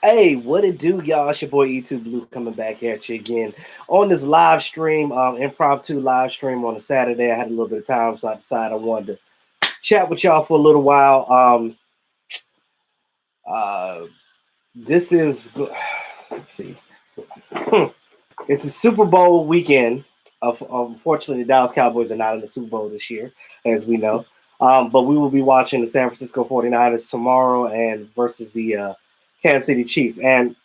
Hey, what it do, y'all? It's your boy E2 Blue coming back at you again on this live stream, impromptu live stream on a Saturday. I had a little bit of time, so I decided I wanted to chat with y'all for a little while. Uh, this is, let's see, it's a Super Bowl weekend. Unfortunately, the Dallas Cowboys are not in the Super Bowl this year, as we know. But we will be watching the San Francisco 49ers tomorrow and versus the Kansas City Chiefs. And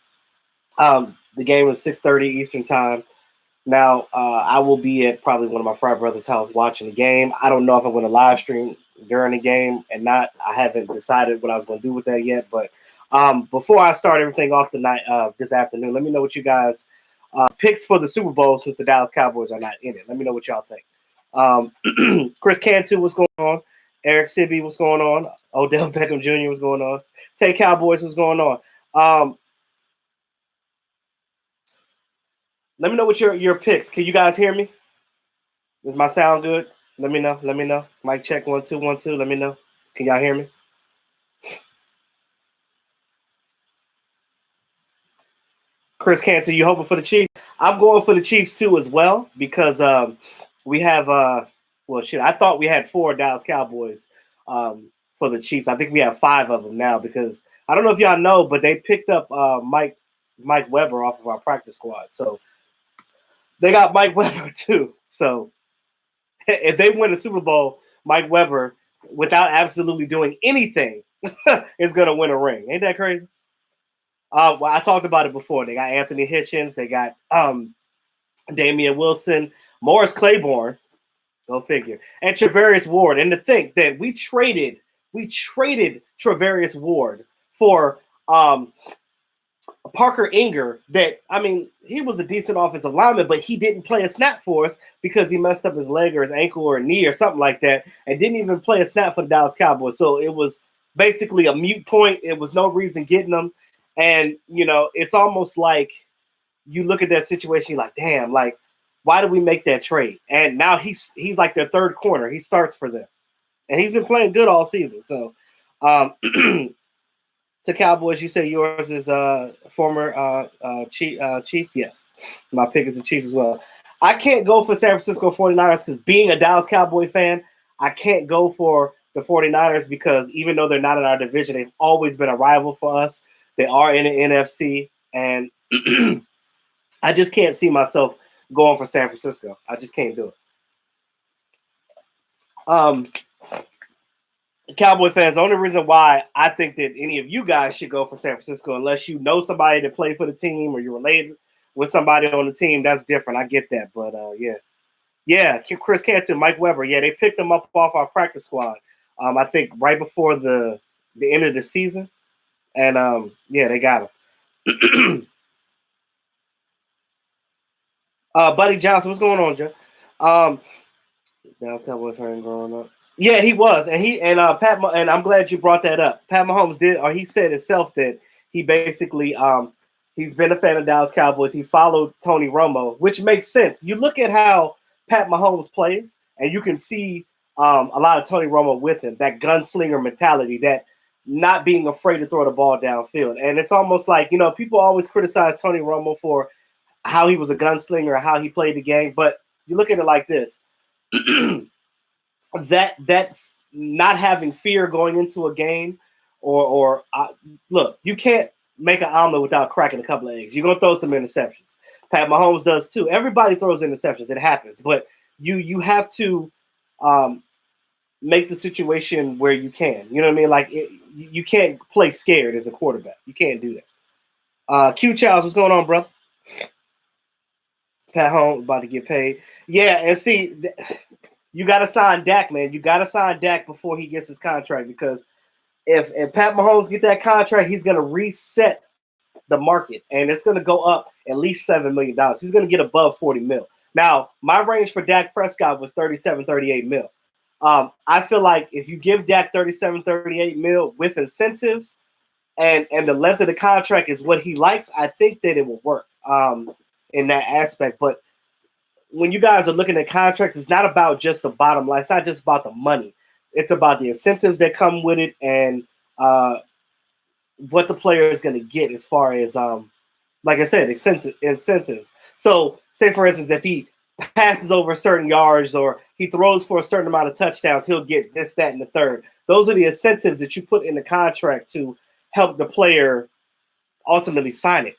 the game is 6:30 Eastern time. Now, I will be at probably one of my frat brothers' house watching the game. I don't know if I'm going to live stream during the game and not. I haven't decided what I was going to do with that yet. But before I start everything off tonight, this afternoon, let me know what you guys picks for the Super Bowl since the Dallas Cowboys are not in it. Let me know what y'all think. Chris Cantu, what's going on? Eric Sibby, what's going on? Odell Beckham Jr., what's going on? Tay Cowboys, what's going on? Let me know what your picks. Can you guys hear me? Does my sound good? Let me know. Let me know. Mic check 1 2 1 2. Let me know. Can y'all hear me? Chris Cantor, you hoping for the Chiefs? I'm going for the Chiefs too as well because we have I thought we had 4 Dallas Cowboys for the Chiefs. I think we have 5 of them now because I don't know if y'all know, but they picked up Mike Weber off of our practice squad. So they got Mike Weber too. So if they win the Super Bowl, Mike Weber, without absolutely doing anything, is going to win a ring. Ain't that crazy? Well, I talked about it before. They got Anthony Hitchens. They got Damian Wilson, Morris Claiborne. Go figure. And Travarius Ward. And to think that we traded Travarius Ward for Parker Inger. That, I mean, he was a decent offensive lineman, but he didn't play a snap for us because he messed up his leg or his ankle or knee or something like that and didn't even play a snap for the Dallas Cowboys. So it was basically a moot point. It was no reason getting them. And, you know, it's almost like you look at that situation, you're like, damn, like, why did we make that trade? And now he's like their third corner. He starts for them. And he's been playing good all season. So to Cowboys, you say yours is former Chiefs? Yes. My pick is the Chiefs as well. I can't go for San Francisco 49ers because being a Dallas Cowboy fan, I can't go for the 49ers because even though they're not in our division, they've always been a rival for us. They are in the NFC, and I just can't see myself going for San Francisco. I just can't do it. Cowboy fans, the only reason why I think that any of you guys should go for San Francisco, unless you know somebody that played for the team or you're related with somebody on the team, that's different. I get that, but yeah, Chris Canton, Mike Weber, yeah, they picked them up off our practice squad. I think right before the end of the season. And, yeah, they got him. Buddy Johnson, what's going on, Joe? Dallas Cowboy fan growing up. Yeah, he was. And I'm glad you brought that up. Pat Mahomes he said himself that he basically he's been a fan of Dallas Cowboys. He followed Tony Romo, which makes sense. You look at how Pat Mahomes plays, and you can see a lot of Tony Romo with him, that gunslinger mentality, that not being afraid to throw the ball downfield. And it's almost like, you know, people always criticize Tony Romo for how he was a gunslinger, how he played the game. But you look at it like this. that not having fear going into a game or look, you can't make an omelet without cracking a couple of eggs. You're going to throw some interceptions. Pat Mahomes does too. Everybody throws interceptions. It happens. But you have to make the situation where you can. You know what I mean? Like, you can't play scared as a quarterback. You can't do that. Q Charles, what's going on, bro? Pat Holmes about to get paid. Yeah, and see, you got to sign Dak, man. You got to sign Dak before he gets his contract because if Pat Mahomes get that contract, he's going to reset the market, and it's going to go up at least $7 million. He's going to get above 40 mil. Now, my range for Dak Prescott was 37, 38 mil. I feel like if you give Dak 37, 38 mil with incentives and the length of the contract is what he likes, I think that it will work in that aspect. But when you guys are looking at contracts, it's not about just the bottom line. It's not just about the money. It's about the incentives that come with it and what the player is going to get as far as like I said, incentives. So, say for instance, if he passes over certain yards or he throws for a certain amount of touchdowns, he'll get this, that, and the third. Those are the incentives that you put in the contract to help the player ultimately sign it.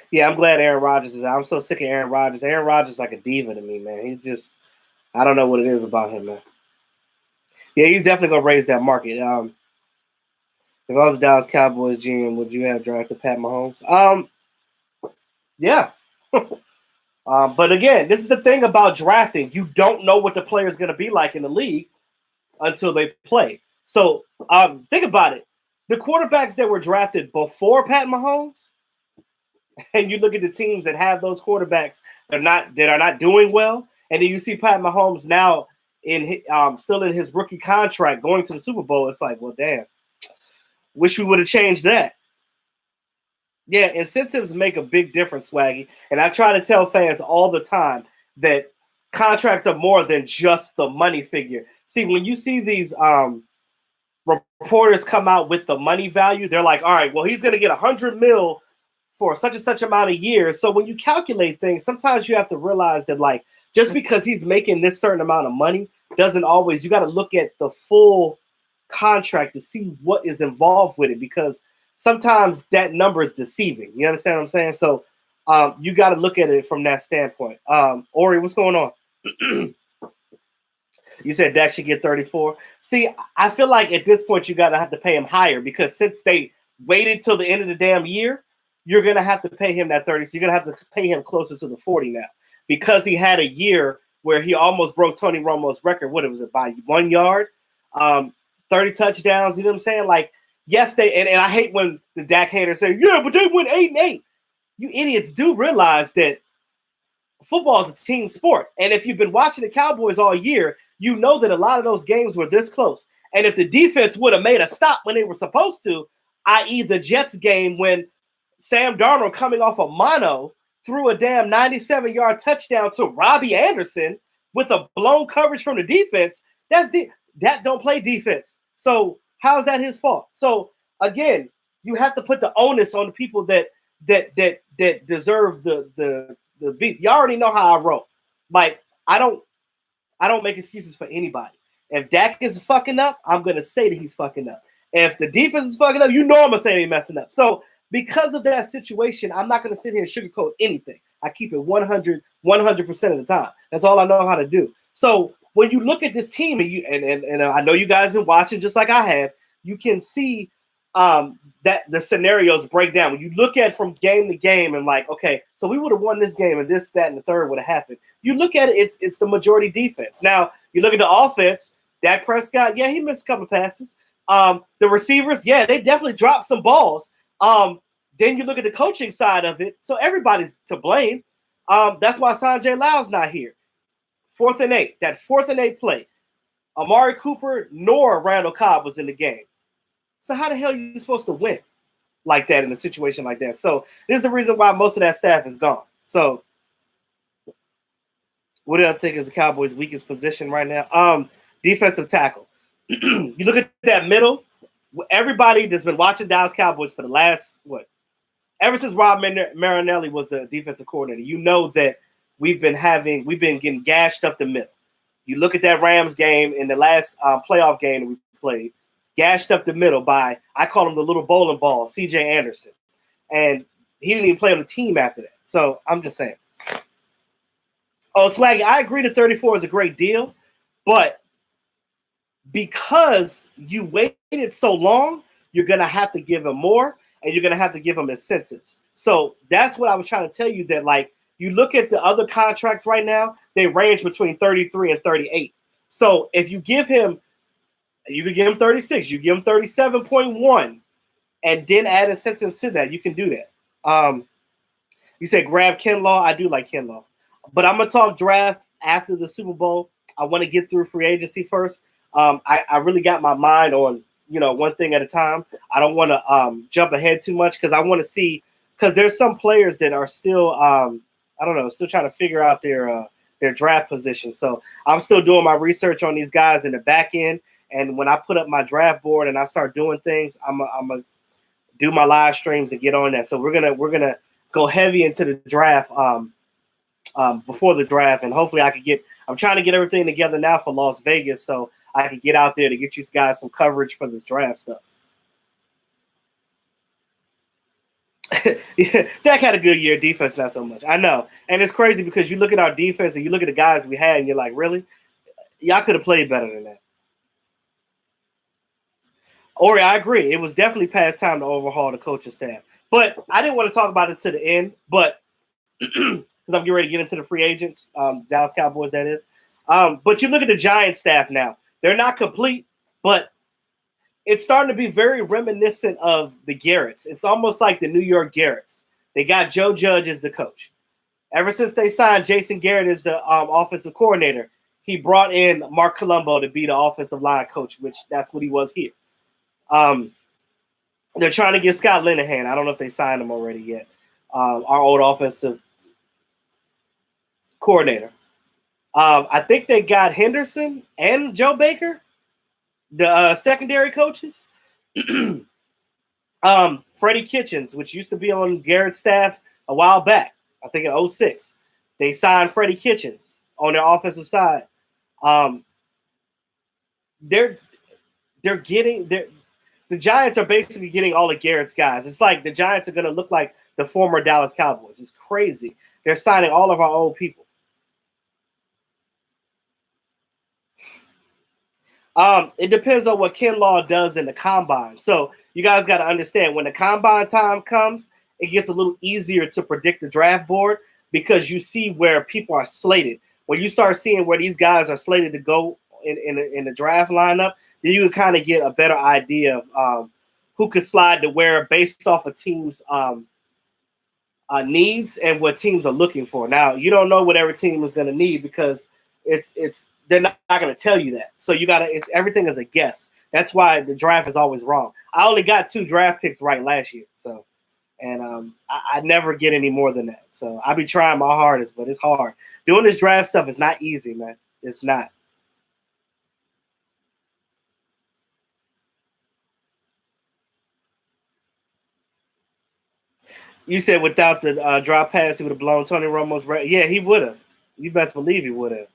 Yeah, I'm glad Aaron Rodgers is out. I'm so sick of Aaron Rodgers. Aaron Rodgers is like a diva to me, man. He just, I don't know what it is about him, man. Yeah, he's definitely going to raise that market. If I was a Dallas Cowboys GM, would you have drafted Pat Mahomes? Yeah. But again, this is the thing about drafting. You don't know what the player is going to be like in the league until they play. So think about it. The quarterbacks that were drafted before Pat Mahomes, and you look at the teams that have those quarterbacks that are not doing well, and then you see Pat Mahomes now still in his rookie contract going to the Super Bowl. It's like, well, damn. Wish we would have changed that. Yeah, incentives make a big difference, Swaggy. And I try to tell fans all the time that contracts are more than just the money figure. See, when you see these reporters come out with the money value, they're like, all right, well, he's going to get $100 million for such and such amount of years. So when you calculate things, sometimes you have to realize that, like, just because he's making this certain amount of money doesn't always, you got to look at the full contract to see what is involved with it, because sometimes that number is deceiving. You understand what I'm saying? So you got to look at it from that standpoint. Ori, what's going on? You said Dak should get 34. See, I feel like at this point you got to have to pay him higher, because since they waited till the end of the damn year, you're going to have to pay him that 30. So you're going to have to pay him closer to the 40 now, because he had a year where he almost broke Tony Romo's record. What was it, by 1 yard? 30 touchdowns. You know what I'm saying? Like, yes, they and I hate when the Dak haters say, yeah, but they went 8-8. You idiots do realize that football is a team sport. And if you've been watching the Cowboys all year, you know that a lot of those games were this close. And if the defense would have made a stop when they were supposed to, i.e. the Jets game when Sam Darnold, coming off a mono, threw a damn 97-yard touchdown to Robbie Anderson with a blown coverage from the defense, that don't play defense. So how is that his fault? So again, you have to put the onus on the people that deserve the beat. You already know how I roll. Like, I don't make excuses for anybody. If Dak is fucking up, I'm gonna say that he's fucking up. If the defense is fucking up, you know I'm gonna say they're messing up. So because of that situation, I'm not gonna sit here and sugarcoat anything. I keep it 100% of the time. That's all I know how to do. So when you look at this team, and I know you guys been watching just like I have, you can see that the scenarios break down. When you look at from game to game and like, okay, so we would have won this game and this, that, and the third would have happened. You look at it, it's the majority defense. Now, you look at the offense, Dak Prescott, yeah, he missed a couple of passes. The receivers, yeah, they definitely dropped some balls. Then you look at the coaching side of it, so everybody's to blame. That's why Sanjay Lau's not here. 4th and 8, that 4th and 8 play. Amari Cooper nor Randall Cobb was in the game. So how the hell are you supposed to win like that in a situation like that? So this is the reason why most of that staff is gone. So what do I think is the Cowboys' weakest position right now? Defensive tackle. You look at that middle. Everybody that's been watching Dallas Cowboys for the last, ever since Rob Marinelli was the defensive coordinator, you know that we've been getting gashed up the middle. You look at that Rams game in the last playoff game that we played, gashed up the middle by, I call him the little bowling ball, C.J. Anderson. And he didn't even play on the team after that. So I'm just saying. Oh, Swaggy, I agree that 34 is a great deal, but because you waited so long, you're going to have to give him more, and you're going to have to give him incentives. So that's what I was trying to tell you, that, like, you look at the other contracts right now, they range between 33 and 38. So if you give him, you could give him 36, you give him 37.1, and then add incentives to that. You can do that. You said grab Kinlaw. I do like Kinlaw. But I'm going to talk draft after the Super Bowl. I want to get through free agency first. I really got my mind on, one thing at a time. I don't want to jump ahead too much, because I want to see, because there's some players that are still, still trying to figure out their draft position. So I'm still doing my research on these guys in the back end. And when I put up my draft board and I start doing things, I'm gonna do my live streams and get on that. So we're gonna go heavy into the draft before the draft, and hopefully I could get. I'm trying to get everything together now for Las Vegas, so I can get out there to get you guys some coverage for this draft stuff. Yeah, Dak had a good year. Defense, not so much. I know, and it's crazy because you look at our defense and you look at the guys we had, and you're like, really? Y'all could have played better than that. Ori, I agree. It was definitely past time to overhaul the coaching staff. But I didn't want to talk about this to the end, but because I'm getting ready to get into the free agents, Dallas Cowboys, that is. But you look at the Giants staff now. They're not complete, but it's starting to be very reminiscent of the Garretts. It's almost like the New York Garretts. They got Joe Judge as the coach. Ever since they signed Jason Garrett as the offensive coordinator, he brought in Mark Colombo to be the offensive line coach, which that's what he was here. They're trying to get Scott Linehan. I don't know if they signed him already yet. Our old offensive coordinator. I think they got Henderson and Joe Baker, the secondary coaches. Freddie Kitchens, which used to be on Garrett's staff a while back, I think in 2006. They signed Freddie Kitchens on their offensive side. The Giants are basically getting all of Garrett's guys. It's like the Giants are going to look like the former Dallas Cowboys. It's crazy. They're signing all of our old people. It depends on what Ken Law does in the combine. So you guys got to understand when the combine time comes, it gets a little easier to predict the draft board because you see where people are slated. When you start seeing where these guys are slated to go in the draft lineup, then you can kind of get a better idea of who could slide to where based off of teams' needs and what teams are looking for. Now, you don't know what every team is going to need because they're not going to tell you that. So everything is a guess. That's why the draft is always wrong. I only got 2 draft picks right last year. So, and I never get any more than that. So I be trying my hardest, but it's hard. Doing this draft stuff is not easy, man. It's not. You said without the drop pass, he would have blown Tony Romo's breath. Yeah, he would have. You best believe he would have.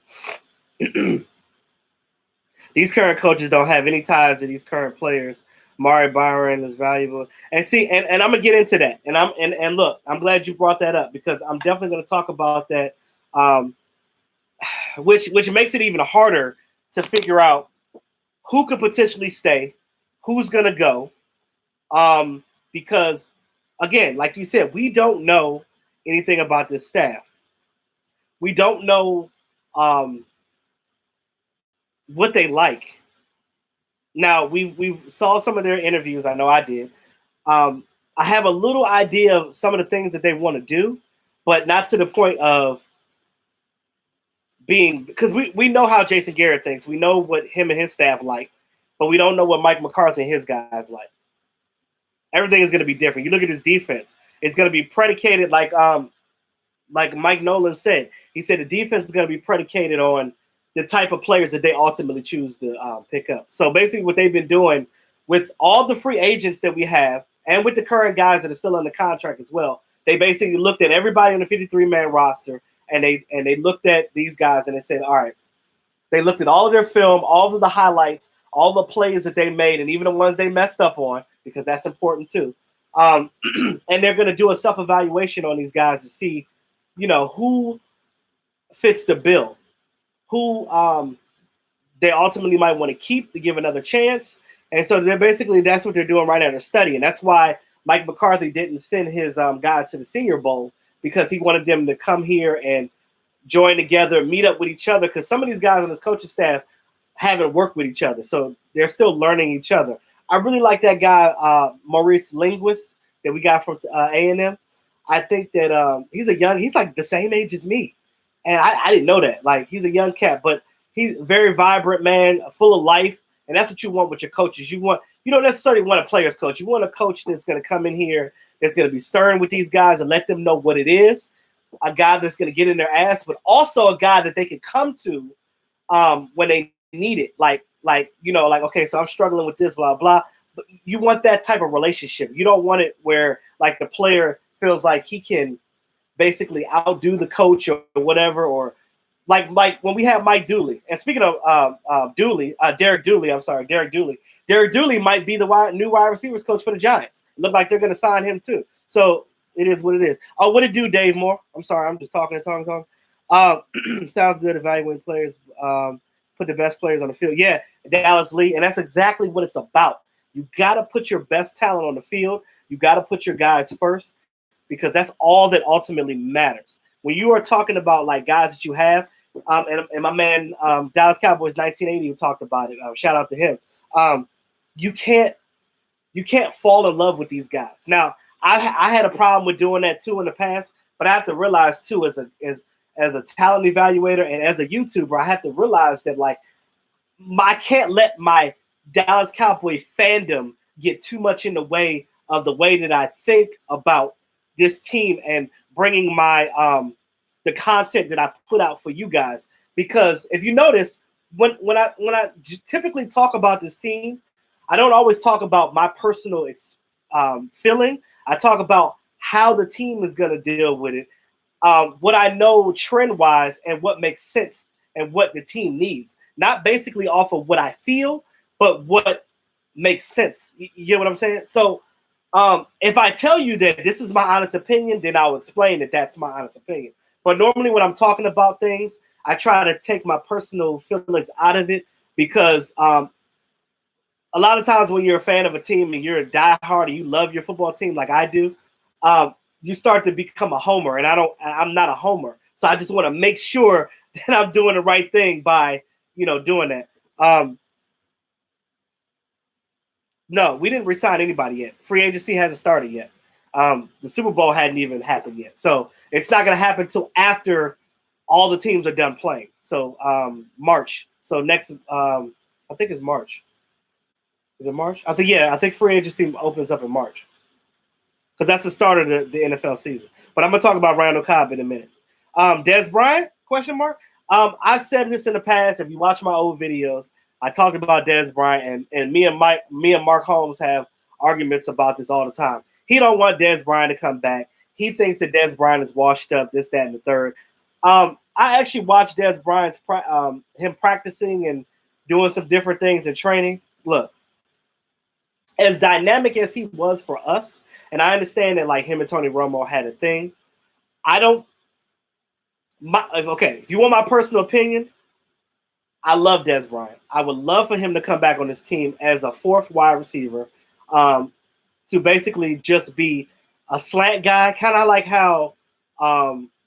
These current coaches don't have any ties to these current players. Mari Byron is valuable. And see, and I'm gonna get into that. And look, I'm glad you brought that up because I'm definitely gonna talk about that. Which makes it even harder to figure out who could potentially stay, who's gonna go. Because again, like you said, we don't know anything about this staff. We don't know what they like. Now we've saw some of their interviews. I know I did. I have a little idea of some of the things that they want to do, but not to the point of being because we know how Jason Garrett thinks. We know what him and his staff like, but we don't know what Mike McCarthy and his guys like. Everything is going to be different. You look at his defense; it's going to be predicated like Mike Nolan said. He said the defense is going to be predicated on the type of players that they ultimately choose to pick up. So basically what they've been doing with all the free agents that we have and with the current guys that are still under contract as well, they basically looked at everybody on the 53-man roster and they looked at these guys and they said, all right, they looked at all of their film, all of the highlights, all the plays that they made, and even the ones they messed up on, because that's important too. And they're going to do a self-evaluation on these guys to see, who fits the bill. Who they ultimately might want to keep to give another chance. And so that's what they're doing right now. They're studying. That's why Mike McCarthy didn't send his guys to the Senior Bowl because he wanted them to come here and join together, meet up with each other because some of these guys on his coaching staff haven't worked with each other. So they're still learning each other. I really like that guy, Maurice Linguist, that we got from A&M. I think that he's like the same age as me. And I didn't know that. Like, he's a young cat, but he's a very vibrant man, full of life. And that's what you want with your coaches. You don't necessarily want a player's coach. You want a coach that's going to come in here, that's going to be stern with these guys and let them know what it is. A guy that's going to get in their ass, but also a guy that they can come to when they need it. Like, like, okay, so I'm struggling with this, blah, blah. But you want that type of relationship. You don't want it where like the player feels like he can basically outdo the coach or whatever, or like when we have Mike Dooley. And speaking of Derek Dooley, I'm sorry, Derek Dooley. Derek Dooley might be the new wide receivers coach for the Giants. It look like they're going to sign him too. So it is what it is. Oh, what it do, Dave Moore? I'm sorry, I'm just talking. Sounds good. Evaluating players, put the best players on the field. Yeah, Dallas Lee, and that's exactly what it's about. You got to put your best talent on the field. You got to put your guys first, because that's all that ultimately matters. When you are talking about like guys that you have, and my man Dallas Cowboys 1980 who talked about it. Shout out to him. You can't fall in love with these guys. Now, I had a problem with doing that too in the past, but I have to realize too, as a talent evaluator and as a YouTuber, I have to realize that like I can't let my Dallas Cowboy fandom get too much in the way of the way that I think about this team and bringing my the content that I put out for you guys. Because if you notice, when I typically talk about this team, I don't always talk about my personal feeling. I talk about how the team is going to deal with it, what I know trend-wise, and what makes sense and what the team needs. Not basically off of what I feel, but what makes sense. You get what I'm saying? So if I tell you that this is my honest opinion, then I'll explain that that's my honest opinion. But normally when I'm talking about things, I try to take my personal feelings out of it, because a lot of times when you're a fan of a team and you're a diehard and you love your football team like I do, you start to become a homer, and I'm not a homer. So I just want to make sure that I'm doing the right thing by, doing that. No, we didn't resign anybody yet. Free agency hasn't started yet. The Super Bowl hadn't even happened yet. So it's not going to happen until after all the teams are done playing. So March. So next, I think it's March. Is it March? I think free agency opens up in March, because that's the start of the NFL season. But I'm going to talk about Randall Cobb in a minute. Dez Bryant, question mark. I've said this in the past. If you watch my old videos, I talked about Dez Bryant, and me and Mark Holmes have arguments about this all the time. He don't want Dez Bryant to come back. He thinks that Dez Bryant is washed up, this, that, and the third. I actually watched Dez Bryant's him practicing and doing some different things in training. Look, as dynamic as he was for us, and I understand that like him and Tony Romo had a thing. If you want my personal opinion, I love Dez Bryant. I would love for him to come back on this team as a fourth wide receiver, to basically just be a slant guy, kind of like how,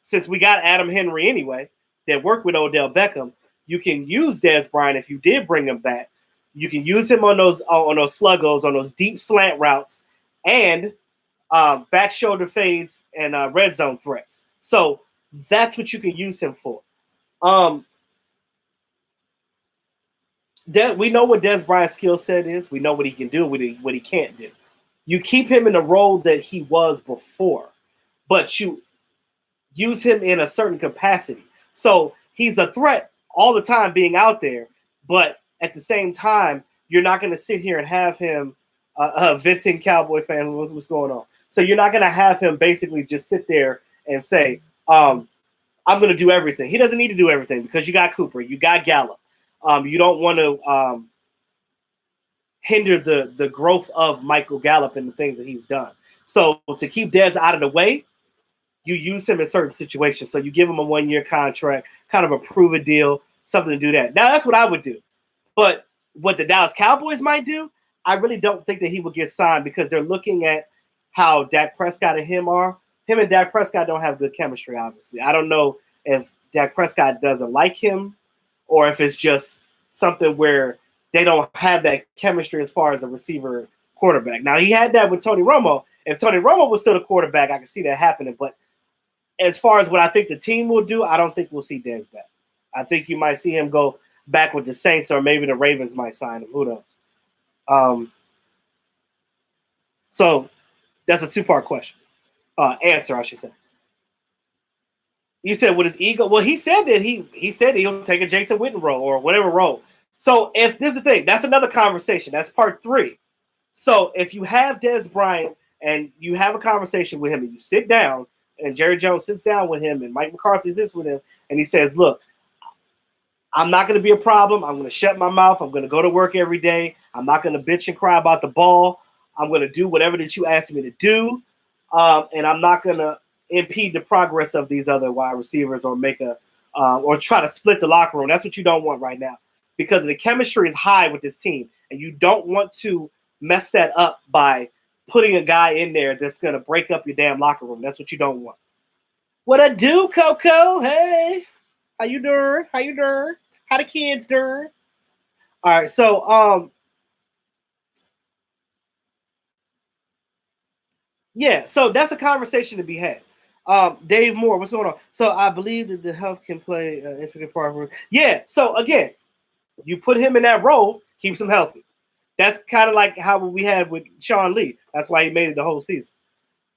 since we got Adam Henry anyway, that worked with Odell Beckham, you can use Dez Bryant if you did bring him back. You can use him on those sluggos, on those deep slant routes, and back shoulder fades and red zone threats. So that's what you can use him for. We know what Dez Bryant's skill set is. We know what he can do, what he can't do. You keep him in the role that he was before, but you use him in a certain capacity. So he's a threat all the time being out there, but at the same time, you're not going to sit here and have him a venting Cowboy fan. What's going on? So you're not going to have him basically just sit there and say, I'm going to do everything. He doesn't need to do everything, because you got Cooper, you got Gallup. You don't want to hinder the growth of Michael Gallup and the things that he's done. So to keep Dez out of the way, you use him in certain situations. So you give him a 1-year contract, kind of a prove-it deal, something to do that. Now, that's what I would do. But what the Dallas Cowboys might do, I really don't think that he would get signed, because they're looking at how Dak Prescott and him are. Him and Dak Prescott don't have good chemistry, obviously. I don't know if Dak Prescott doesn't like him, or if it's just something where they don't have that chemistry as far as a receiver quarterback. Now, he had that with Tony Romo. If Tony Romo was still the quarterback, I could see that happening. But as far as what I think the team will do, I don't think we'll see Dez back. I think you might see him go back with the Saints, or maybe the Ravens might sign him. Who knows? So that's a two-part question. Answer, I should say. You said with his ego. Well, he said that he said he'll take a Jason Witten role or whatever role. So if this is the thing, that's another conversation. That's part 3. So if you have Dez Bryant and you have a conversation with him and you sit down and Jerry Jones sits down with him and Mike McCarthy sits with him and he says, look, I'm not going to be a problem. I'm going to shut my mouth. I'm going to go to work every day. I'm not going to bitch and cry about the ball. I'm going to do whatever that you ask me to do. And I'm not going to impede the progress of these other wide receivers or make a or try to split the locker room. That's what you don't want right now because the chemistry is high with this team. And you don't want to mess that up by putting a guy in there that's going to break up your damn locker room. That's what you don't want. What I do, Coco? Hey, how you doing? How you doing? How the kids doing? All right, so yeah, so that's a conversation to be had. Dave Moore, what's going on? So I believe that the health can play an intricate part. Yeah, so again, you put him in that role, keeps him healthy. That's kind of like how we had with Sean Lee. That's why he made it the whole season.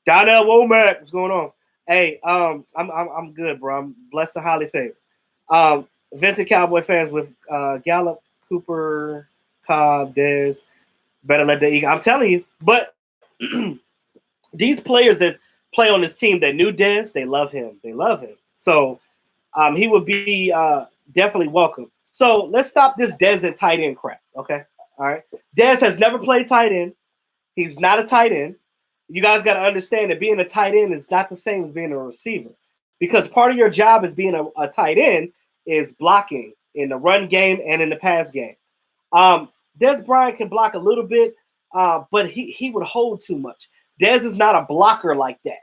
Donnell Womack, what's going on? Hey, I'm good, bro. I'm blessed and highly favored. Vintage Cowboy fans with Gallup, Cooper, Cobb, Dez, better let the Eagle. I'm telling you, but these players that play on this team that knew Dez, they love him. They love him. So he would be definitely welcome. So let's stop this Dez and tight end crap, okay? All right. Dez has never played tight end. He's not a tight end. You guys got to understand that being a tight end is not the same as being a receiver because part of your job as being a tight end is blocking in the run game and in the pass game. Dez Bryant can block a little bit, but he would hold too much. Dez is not a blocker like that.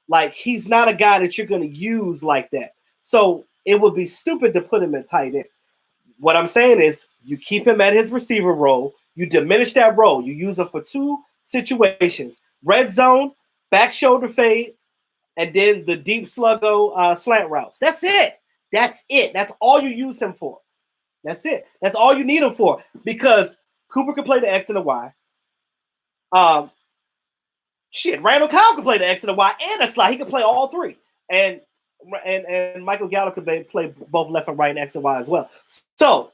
Like, he's not a guy that you're going to use like that. So it would be stupid to put him in tight end. What I'm saying is you keep him at his receiver role. You diminish that role. You use him for 2 situations. Red zone, back shoulder fade, and then the deep sluggo slant routes. That's it. That's it. That's all you use him for. That's it. That's all you need him for because Cooper can play the X and the Y. Randall Cobb can play the X and the Y and a slot. He can play all 3. And Michael Gallup could play both left and right and X and Y as well. So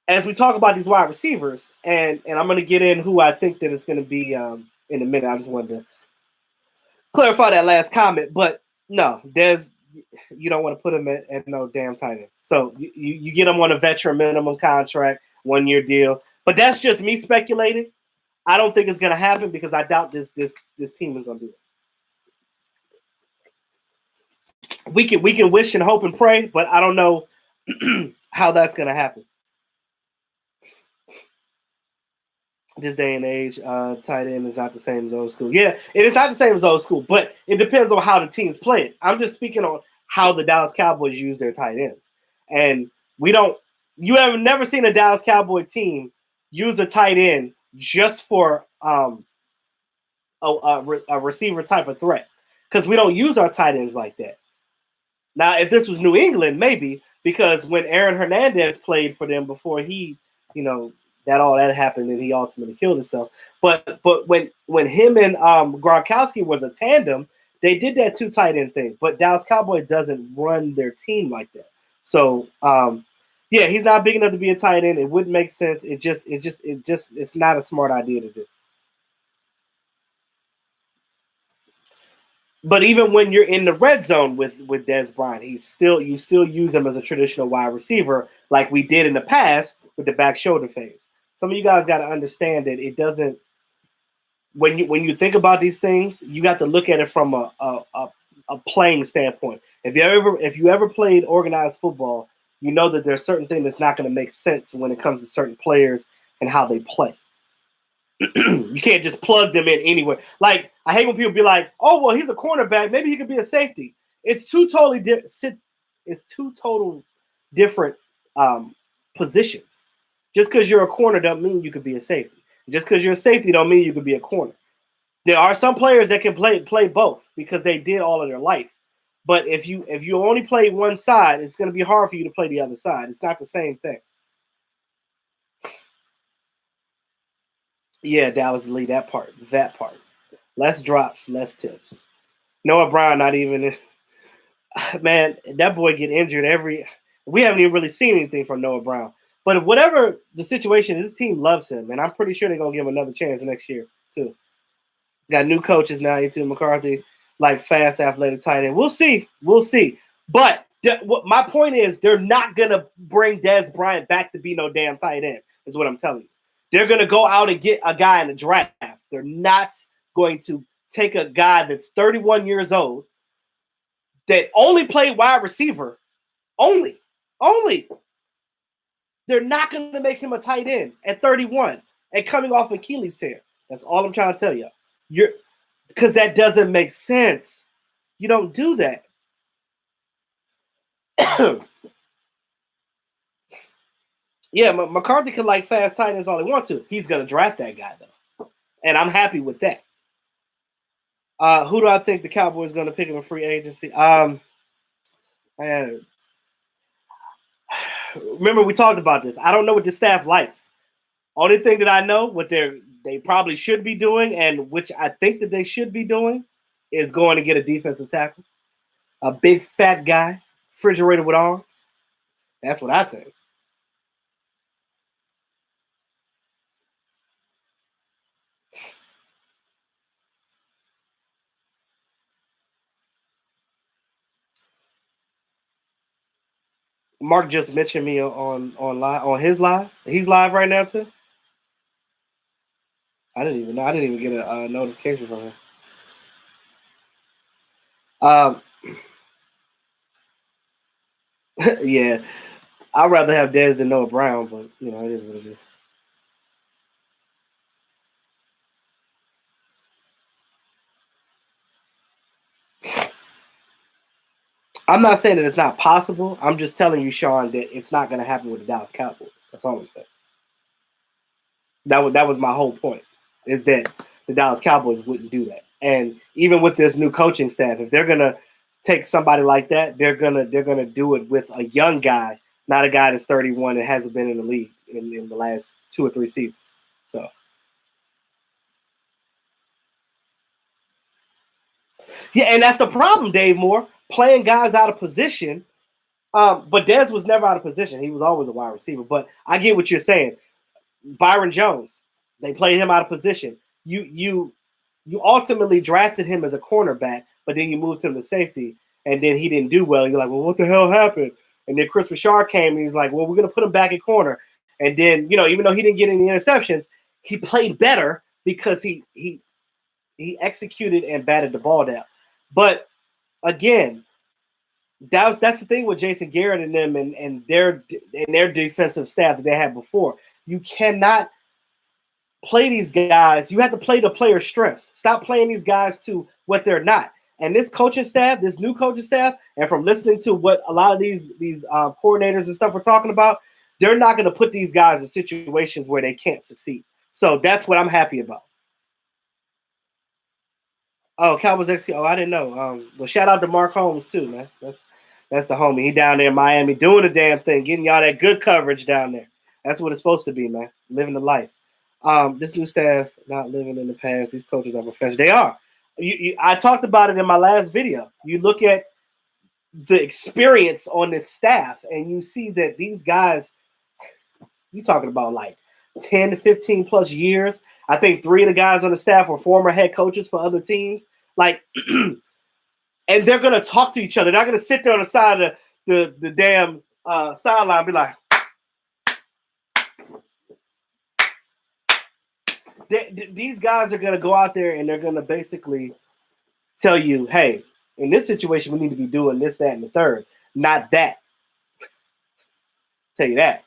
as we talk about these wide receivers, and I'm going to get in who I think that it's going to be in a minute. I just wanted to clarify that last comment. But no, you don't want to put him at no damn tight end. So you get him on a veteran minimum contract, 1-year deal. But that's just me speculating. I don't think it's going to happen because I doubt this team is going to do it. We can wish and hope and pray, but I don't know how that's going to happen. This day and age, tight end is not the same as old school. Yeah, it is not the same as old school, but it depends on how the teams play it. I'm just speaking on how the Dallas Cowboys use their tight ends. And you have never seen a Dallas Cowboy team use a tight end just for a receiver type of threat because we don't use our tight ends like that. Now, if this was New England, maybe because when Aaron Hernandez played for them before he, that happened and he ultimately killed himself. But when him and Gronkowski was a tandem, they did that 2 tight end thing. But Dallas Cowboys doesn't run their team like that. So yeah, he's not big enough to be a tight end. It wouldn't make sense. It's not a smart idea to do. But even when you're in the red zone with Dez Bryant, you still use him as a traditional wide receiver like we did in the past with the back shoulder phase. Some of you guys got to understand that it doesn't. When you think about these things, you got to look at it from a playing standpoint. If you ever played organized football, you know that there's certain things that's not going to make sense when it comes to certain players and how they play. You can't just plug them in anywhere. Like, I hate when people be like, "Oh, well, he's a cornerback. Maybe he could be a safety." It's two totally different positions. Just because you're a corner don't mean you could be a safety. Just because you're a safety don't mean you could be a corner. There are some players that can play both because they did all of their life. But if you only play one side, it's going to be hard for you to play the other side. It's not the same thing. Yeah, Dallas Lee, that part. Less drops, less tips. Noah Brown, not even. Man, that boy get injured we haven't even really seen anything from Noah Brown. But if whatever the situation is, this team loves him, and I'm pretty sure they're gonna give him another chance next year too. Got new coaches now, A.T. McCarthy, like fast, athletic tight end. We'll see. But what my point is, they're not gonna bring Dez Bryant back to be no damn tight end. Is what I'm telling you. They're gonna go out and get a guy in the draft. They're not going to take a guy that's 31 years old that only played wide receiver. Only. They're not going to make him a tight end at 31 and coming off Achilles tear. That's all I'm trying to tell you. Because that doesn't make sense. You don't do that. Yeah, McCarthy can like fast tight ends all he wants to. He's going to draft that guy, though. And I'm happy with that. Who do I think the Cowboys are going to pick in a free agency? Remember, we talked about this. I don't know what the staff likes. Only thing that I know, what they probably should be doing, and which I think that they should be doing, is going to get a defensive tackle. A big, fat guy, refrigerator with arms. That's what I think. Mark just mentioned me on his live. He's live right now too. I didn't even know. I didn't even get a notification from him. Yeah, I'd rather have Dez than Noah Brown, but you know it is what it is. I'm not saying that it's not possible. I'm just telling you, Sean, that it's not going to happen with the Dallas Cowboys. That's all I'm saying. That was my whole point, is that the Dallas Cowboys wouldn't do that. And even with this new coaching staff, if they're going to take somebody like that, they're gonna do it with a young guy, not a guy that's 31 and hasn't been in the league in the last 2 or 3 seasons. So, yeah, and that's the problem, Dave Moore, playing guys out of position. But Dez was never out of position. He was always a wide receiver. But I get what you're saying. Byron Jones, they played him out of position. You ultimately drafted him as a cornerback, but then you moved him to safety, and then he didn't do well. You're like, well, what the hell happened? And then Chris Richard came, and he's like, well, we're going to put him back at corner. And then, you know, even though he didn't get any interceptions, he played better because he executed and batted the ball down. But again, that's the thing with Jason Garrett and them and their defensive staff that they had before. You cannot play these guys. You have to play the player's strengths. Stop playing these guys to what they're not. And this coaching staff, this new coaching staff, and from listening to what a lot of these coordinators and stuff are talking about, they're not going to put these guys in situations where they can't succeed. So that's what I'm happy about. Oh, Cowboys XQ. Oh, I didn't know. Well, shout out to Mark Holmes too, man. That's the homie. He down there in Miami doing the damn thing, getting y'all that good coverage down there. That's what it's supposed to be, man. Living the life. This new staff not living in the past. These coaches are professional. They are. I talked about it in my last video. You look at the experience on this staff, and you see that these guys, you talking about like 10 to 15 plus years. I think 3 of the guys on the staff were former head coaches for other teams. Like, and they're going to talk to each other. They're not going to sit there on the side of the damn sideline and be like, these guys are going to go out there and they're going to basically tell you, hey, in this situation, we need to be doing this, that, and the third, not that. Tell you that.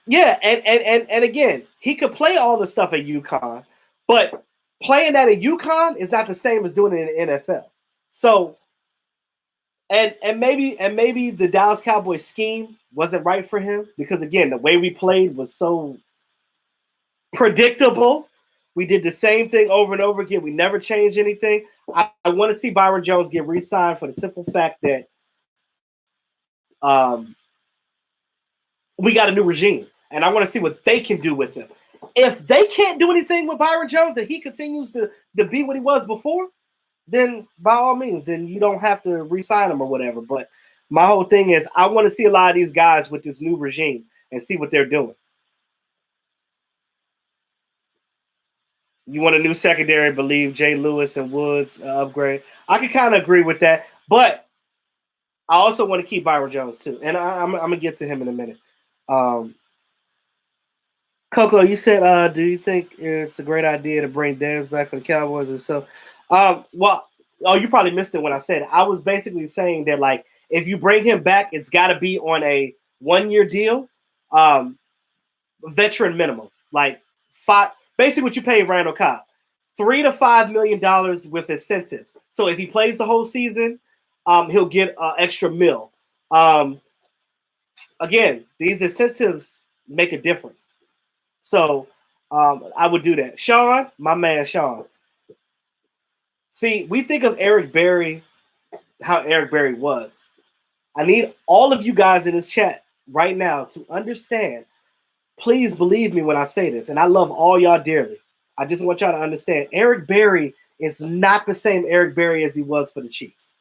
Yeah, and again, he could play all the stuff at UConn, but playing that at UConn is not the same as doing it in the NFL. So, and maybe the Dallas Cowboys scheme wasn't right for him because again, the way we played was so predictable. We did the same thing over and over again. We never changed anything. I want to see Byron Jones get re-signed for the simple fact that we got a new regime. And I want to see what they can do with him. If they can't do anything with Byron Jones and he continues to be what he was before, then by all means, then you don't have to re-sign him or whatever. But My whole thing is I want to see a lot of these guys with this new regime and see what they're doing. You want a new secondary, believe Jay Lewis and Woods upgrade. I can kind of agree with that, but I also want to keep Byron Jones too, and I'm gonna get to him in a minute. Coco, you said, do you think it's a great idea to bring Dez back for the Cowboys and so? Well, you probably missed it when I said it. I was basically saying that like if you bring him back, it's got to be on a 1-year deal, veteran minimum, like five. Basically, what you pay Randall Cobb, $3 to $5 million with incentives. So if he plays the whole season, he'll get extra mil. Again, these incentives make a difference. So I would do that. Sean, my man Sean. See, we think of Eric Berry, how Eric Berry was. I need all of you guys in this chat right now to understand. Please believe me when I say this, and I love all y'all dearly. I just want y'all to understand. Eric Berry is not the same Eric Berry as he was for the Chiefs.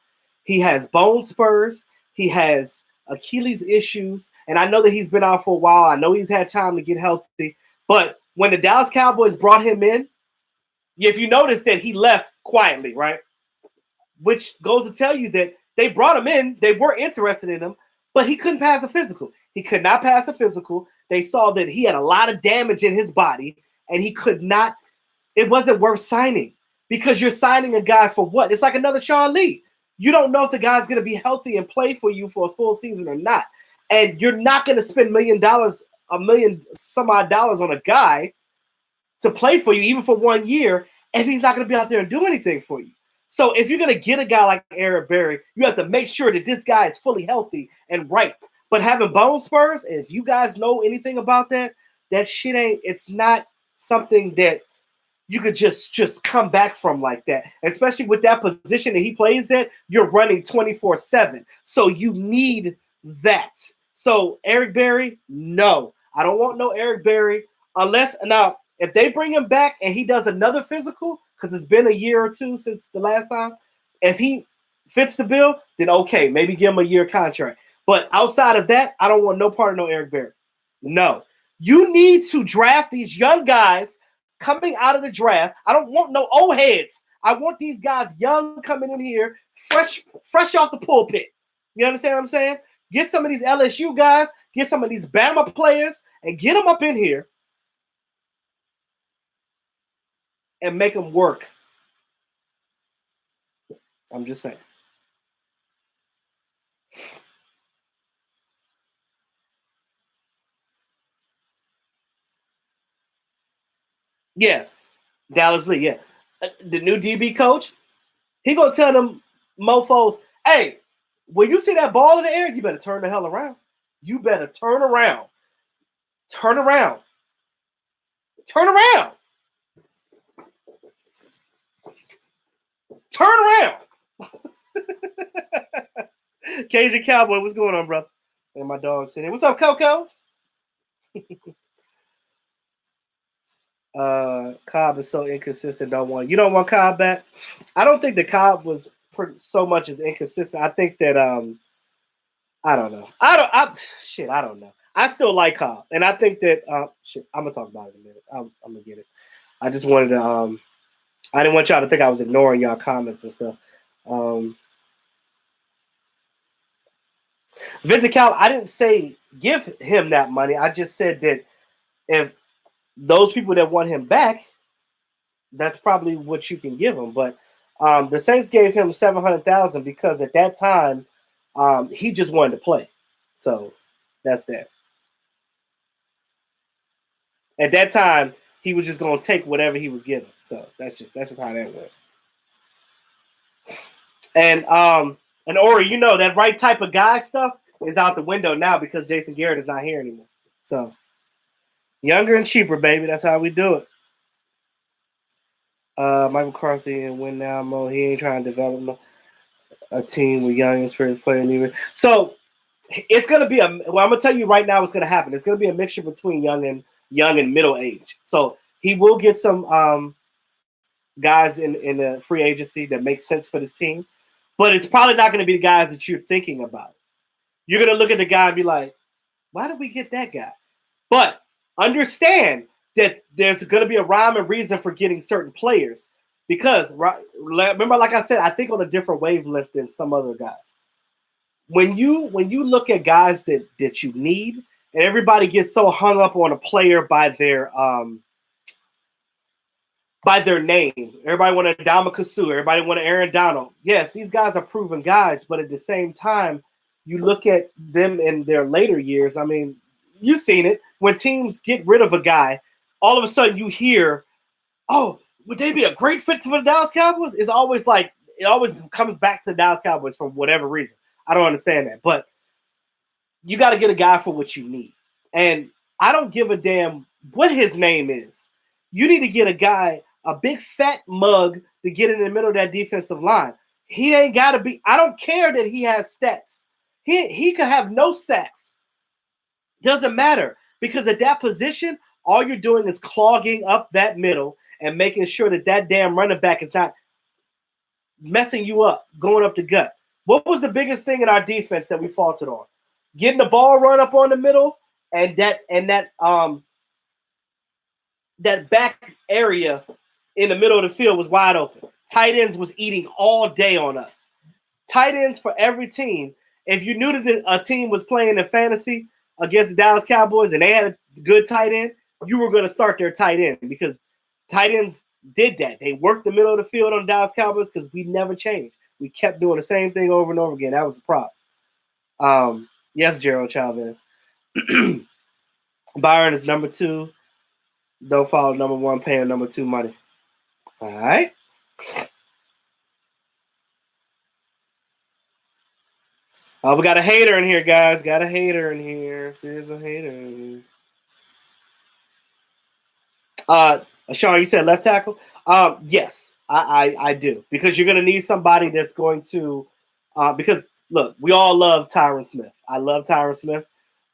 He has bone spurs. He has Achilles issues, and I know that he's been out for a while. I know he's had time to get healthy. But when the Dallas Cowboys brought him in, if you notice that he left quietly, right? Which goes to tell you that they brought him in, they were interested in him, but he couldn't pass a physical. He could not pass a physical. They saw that he had a lot of damage in his body, and he could not. It wasn't worth signing because you're signing a guy for what? It's like another Sean Lee. You don't know if the guy's going to be healthy and play for you for a full season or not. And you're not going to spend $1 million some odd dollars on a guy to play for you, even for 1 year, if he's not going to be out there and do anything for you. So if you're going to get a guy like Eric Berry, you have to make sure that this guy is fully healthy and right. But having bone spurs, if you guys know anything about that, that shit it's not something that you could just come back from like that. Especially with that position that he plays at, you're running 24/7. So you need that. So Eric Berry, no. I don't want no Eric Berry unless now if they bring him back and he does another physical, because it's been a year or two since the last time, if he fits the bill, then okay, maybe give him a year contract. But outside of that, I don't want no part of no Eric Berry. No. You need to draft these young guys coming out of the draft. I don't want no old heads. I want these guys young coming in here, fresh off the pulpit. You understand what I'm saying? Get some of these LSU guys, get some of these Bama players, and get them up in here and make them work. I'm just saying. Yeah, Dallas Lee, yeah. The new DB coach, he gonna tell them mofos, hey, when you see that ball in the air, you better turn the hell around. You better turn around. Turn around. Turn around. Turn around. Cajun Cowboy, what's going on, brother? And my dog sitting. What's up, Coco? Cobb is so inconsistent. You don't want Cobb back? I don't think the Cobb was so much as inconsistent. I think that I don't know. I don't know. I still like Cobb, and I think that I'm gonna talk about it in a minute. I'm gonna get it. I just wanted to I didn't want y'all to think I was ignoring y'all comments and stuff. Victor Cal, I didn't say give him that money. I just said that if those people that want him back, that's probably what you can give him. But the Saints gave him $700,000 because at that time he just wanted to play. So that's that. At that time, he was just gonna take whatever he was given. So that's just how that went. And Ori, you know that right type of guy stuff is out the window now because Jason Garrett is not here anymore. So younger and cheaper, baby. That's how we do it. Mike McCarthy and win now mode. He ain't trying to develop a team with young and experienced players either. So it's gonna be I'm gonna tell you right now what's gonna happen. It's gonna be a mixture between young and middle age. So he will get some guys in the free agency that make sense for this team, but it's probably not going to be the guys that you're thinking about. you're going to look at the guy and be like, why did we get that guy? But understand that there's going to be a rhyme and reason for getting certain players because, remember, like I said, I think on a different wavelength than some other guys. When you look at guys that you need, and everybody gets so hung up on a player by their name. Everybody want a Ndamukong Suh. Everybody want an Aaron Donald. Yes, these guys are proven guys, but at the same time, you look at them in their later years. I mean, you've seen it. When teams get rid of a guy, all of a sudden you hear, oh, would they be a great fit for the Dallas Cowboys? It's always like, it always comes back to the Dallas Cowboys for whatever reason. I don't understand that. But you got to get a guy for what you need. And I don't give a damn what his name is. You need to get a guy, a big fat mug to get in the middle of that defensive line. He ain't got to be, I don't care that he has stats. He could have no sacks. Doesn't matter because at that position, all you're doing is clogging up that middle and making sure that damn running back is not messing you up, going up the gut. What was the biggest thing in our defense that we faltered on? Getting the ball run up on the middle and that back area in the middle of the field was wide open. Tight ends was eating all day on us. Tight ends for every team. If you knew that a team was playing in fantasy against the Dallas Cowboys and they had a good tight end, you were going to start their tight end because tight ends did that. They worked the middle of the field on the Dallas Cowboys because we never changed. We kept doing the same thing over and over again. That was the problem. Yes, Gerald Chavez. Byron is number 2. Don't follow number 1, paying number 2 money. All right. Oh, we got a hater in here, guys. Got a hater in here. There's a hater. Sean, you said left tackle? Yes, I do. Because you're going to need somebody that's going to because, look, we all love Tyron Smith. I love Tyron Smith.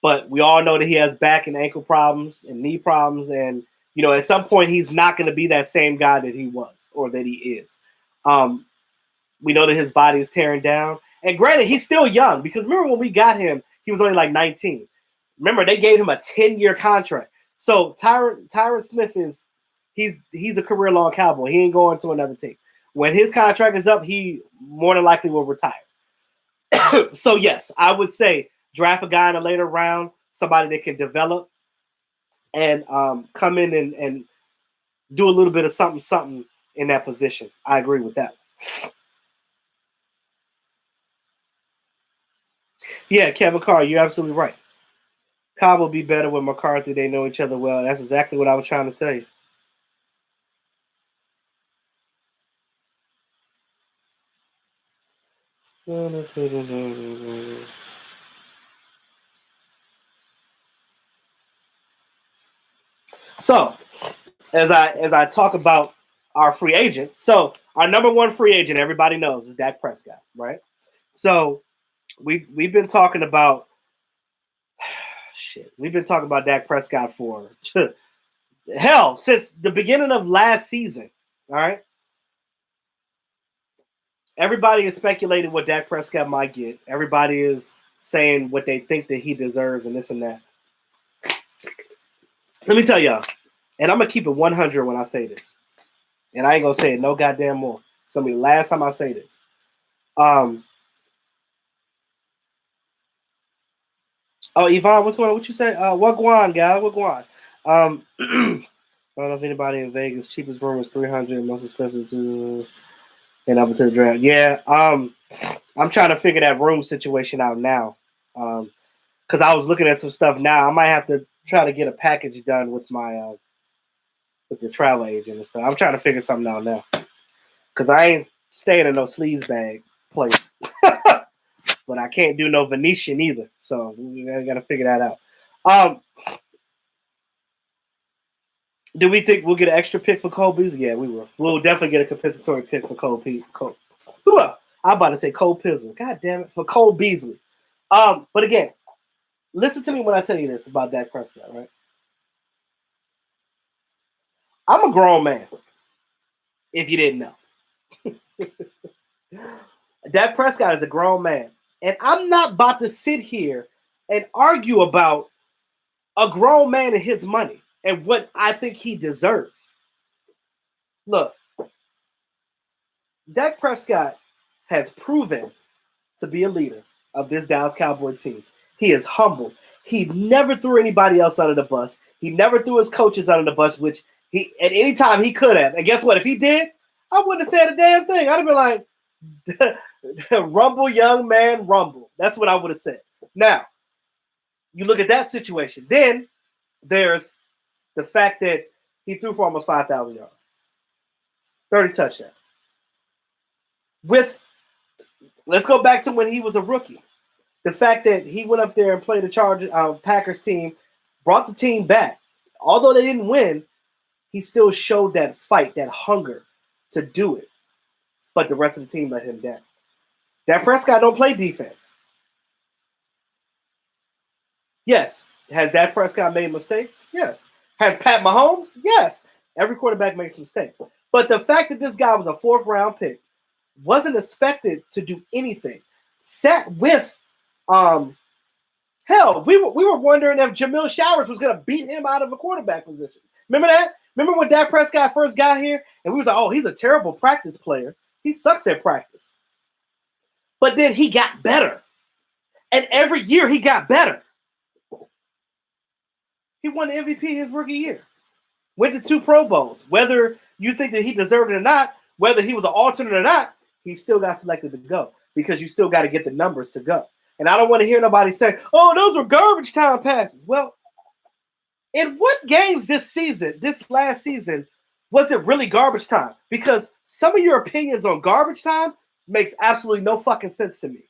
But we all know that he has back and ankle problems and knee problems. And, you know, at some point, he's not going to be that same guy that he was or that he is. We know that his body is tearing down. And granted, he's still young because remember when we got him, he was only like 19. Remember, they gave him a 10-year contract. So Tyron Smith he's a career-long Cowboy. He ain't going to another team. When his contract is up, he more than likely will retire. So, yes, I would say draft a guy in a later round, somebody that can develop and come in and do a little bit of something in that position. I agree with that. Yeah, Kevin Carr, you're absolutely right. Cobb will be better with McCarthy. They know each other well. That's exactly what I was trying to tell you. So, as I talk about our free agents, so our number 1 free agent, everybody knows, is Dak Prescott, right? So we've been talking about We've been talking about Dak Prescott for hell since the beginning of last season. All right. Everybody is speculating what Dak Prescott might get. Everybody is saying what they think that he deserves and this and that. Let me tell y'all, and I'm going to keep it 100 when I say this. And I ain't going to say it no goddamn more. It's going to be the last time I say this. Oh, Yvonne, what's going on? What you say? Wagwan, guy. Wagwan. I don't know if anybody in Vegas. Cheapest room is $300. Most expensive to and up until the draft. Yeah. I'm trying to figure that room situation out now. Because I was looking at some stuff now. I might have to try to get a package done with my with the travel agent and stuff. I'm trying to figure something out now. Because I ain't staying in no sleaze bag place. But I can't do no Venetian either. So we got to figure that out. Do we think we'll get an extra pick for Cole Beasley? Yeah, we will. We'll definitely get a compensatory pick for Cole. I'm about to say Cole Pizzle. God damn it. For Cole Beasley. But again, listen to me when I tell you this about Dak Prescott, right? I'm a grown man, if you didn't know. Dak Prescott is a grown man. And I'm not about to sit here and argue about a grown man and his money and what I think he deserves. Look, Dak Prescott has proven to be a leader of this Dallas Cowboy team. He is humble. He never threw anybody else under the bus. He never threw his coaches under the bus, which he at any time he could have. And guess what? If he did, I wouldn't have said a damn thing. I'd have been like, rumble, young man, rumble. That's what I would have said. Now, you look at that situation. Then there's the fact that he threw for almost 5,000 yards, 30 touchdowns. Let's go back to when he was a rookie. The fact that he went up there and played the Packers team, brought the team back. Although they didn't win, he still showed that fight, that hunger to do it. But the rest of the team let him down. Dak Prescott don't play defense. Yes. Has Dak Prescott made mistakes? Yes. Has Pat Mahomes? Yes. Every quarterback makes mistakes. But the fact that this guy was a 4th-round pick, wasn't expected to do anything, sat with hell, we were wondering if Jamil Showers was going to beat him out of a quarterback position. Remember that? Remember when Dak Prescott first got here? And we was like, oh, he's a terrible practice player. He sucks at practice. But then he got better. And every year he got better. He won the MVP his rookie year. Went to 2 Pro Bowls. Whether you think that he deserved it or not, whether he was an alternate or not, he still got selected to go because you still got to get the numbers to go. And I don't want to hear nobody say, oh, those were garbage time passes. Well, in what games this last season, was it really garbage time? Because some of your opinions on garbage time makes absolutely no fucking sense to me.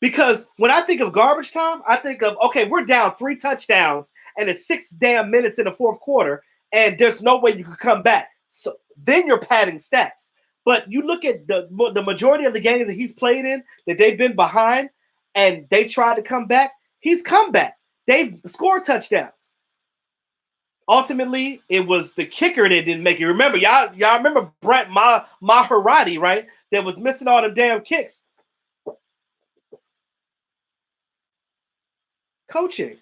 Because when I think of garbage time, I think of, okay, we're down 3 touchdowns and it's 6 damn minutes in the 4th quarter, and there's no way you could come back. So then you're padding stats. But you look at the majority of the games that he's played in, that they've been behind, and they tried to come back, he's come back. They've scored touchdowns. Ultimately, it was the kicker that didn't make it. Remember, y'all remember Brett Maharati, right? That was missing all them damn kicks. Coaching.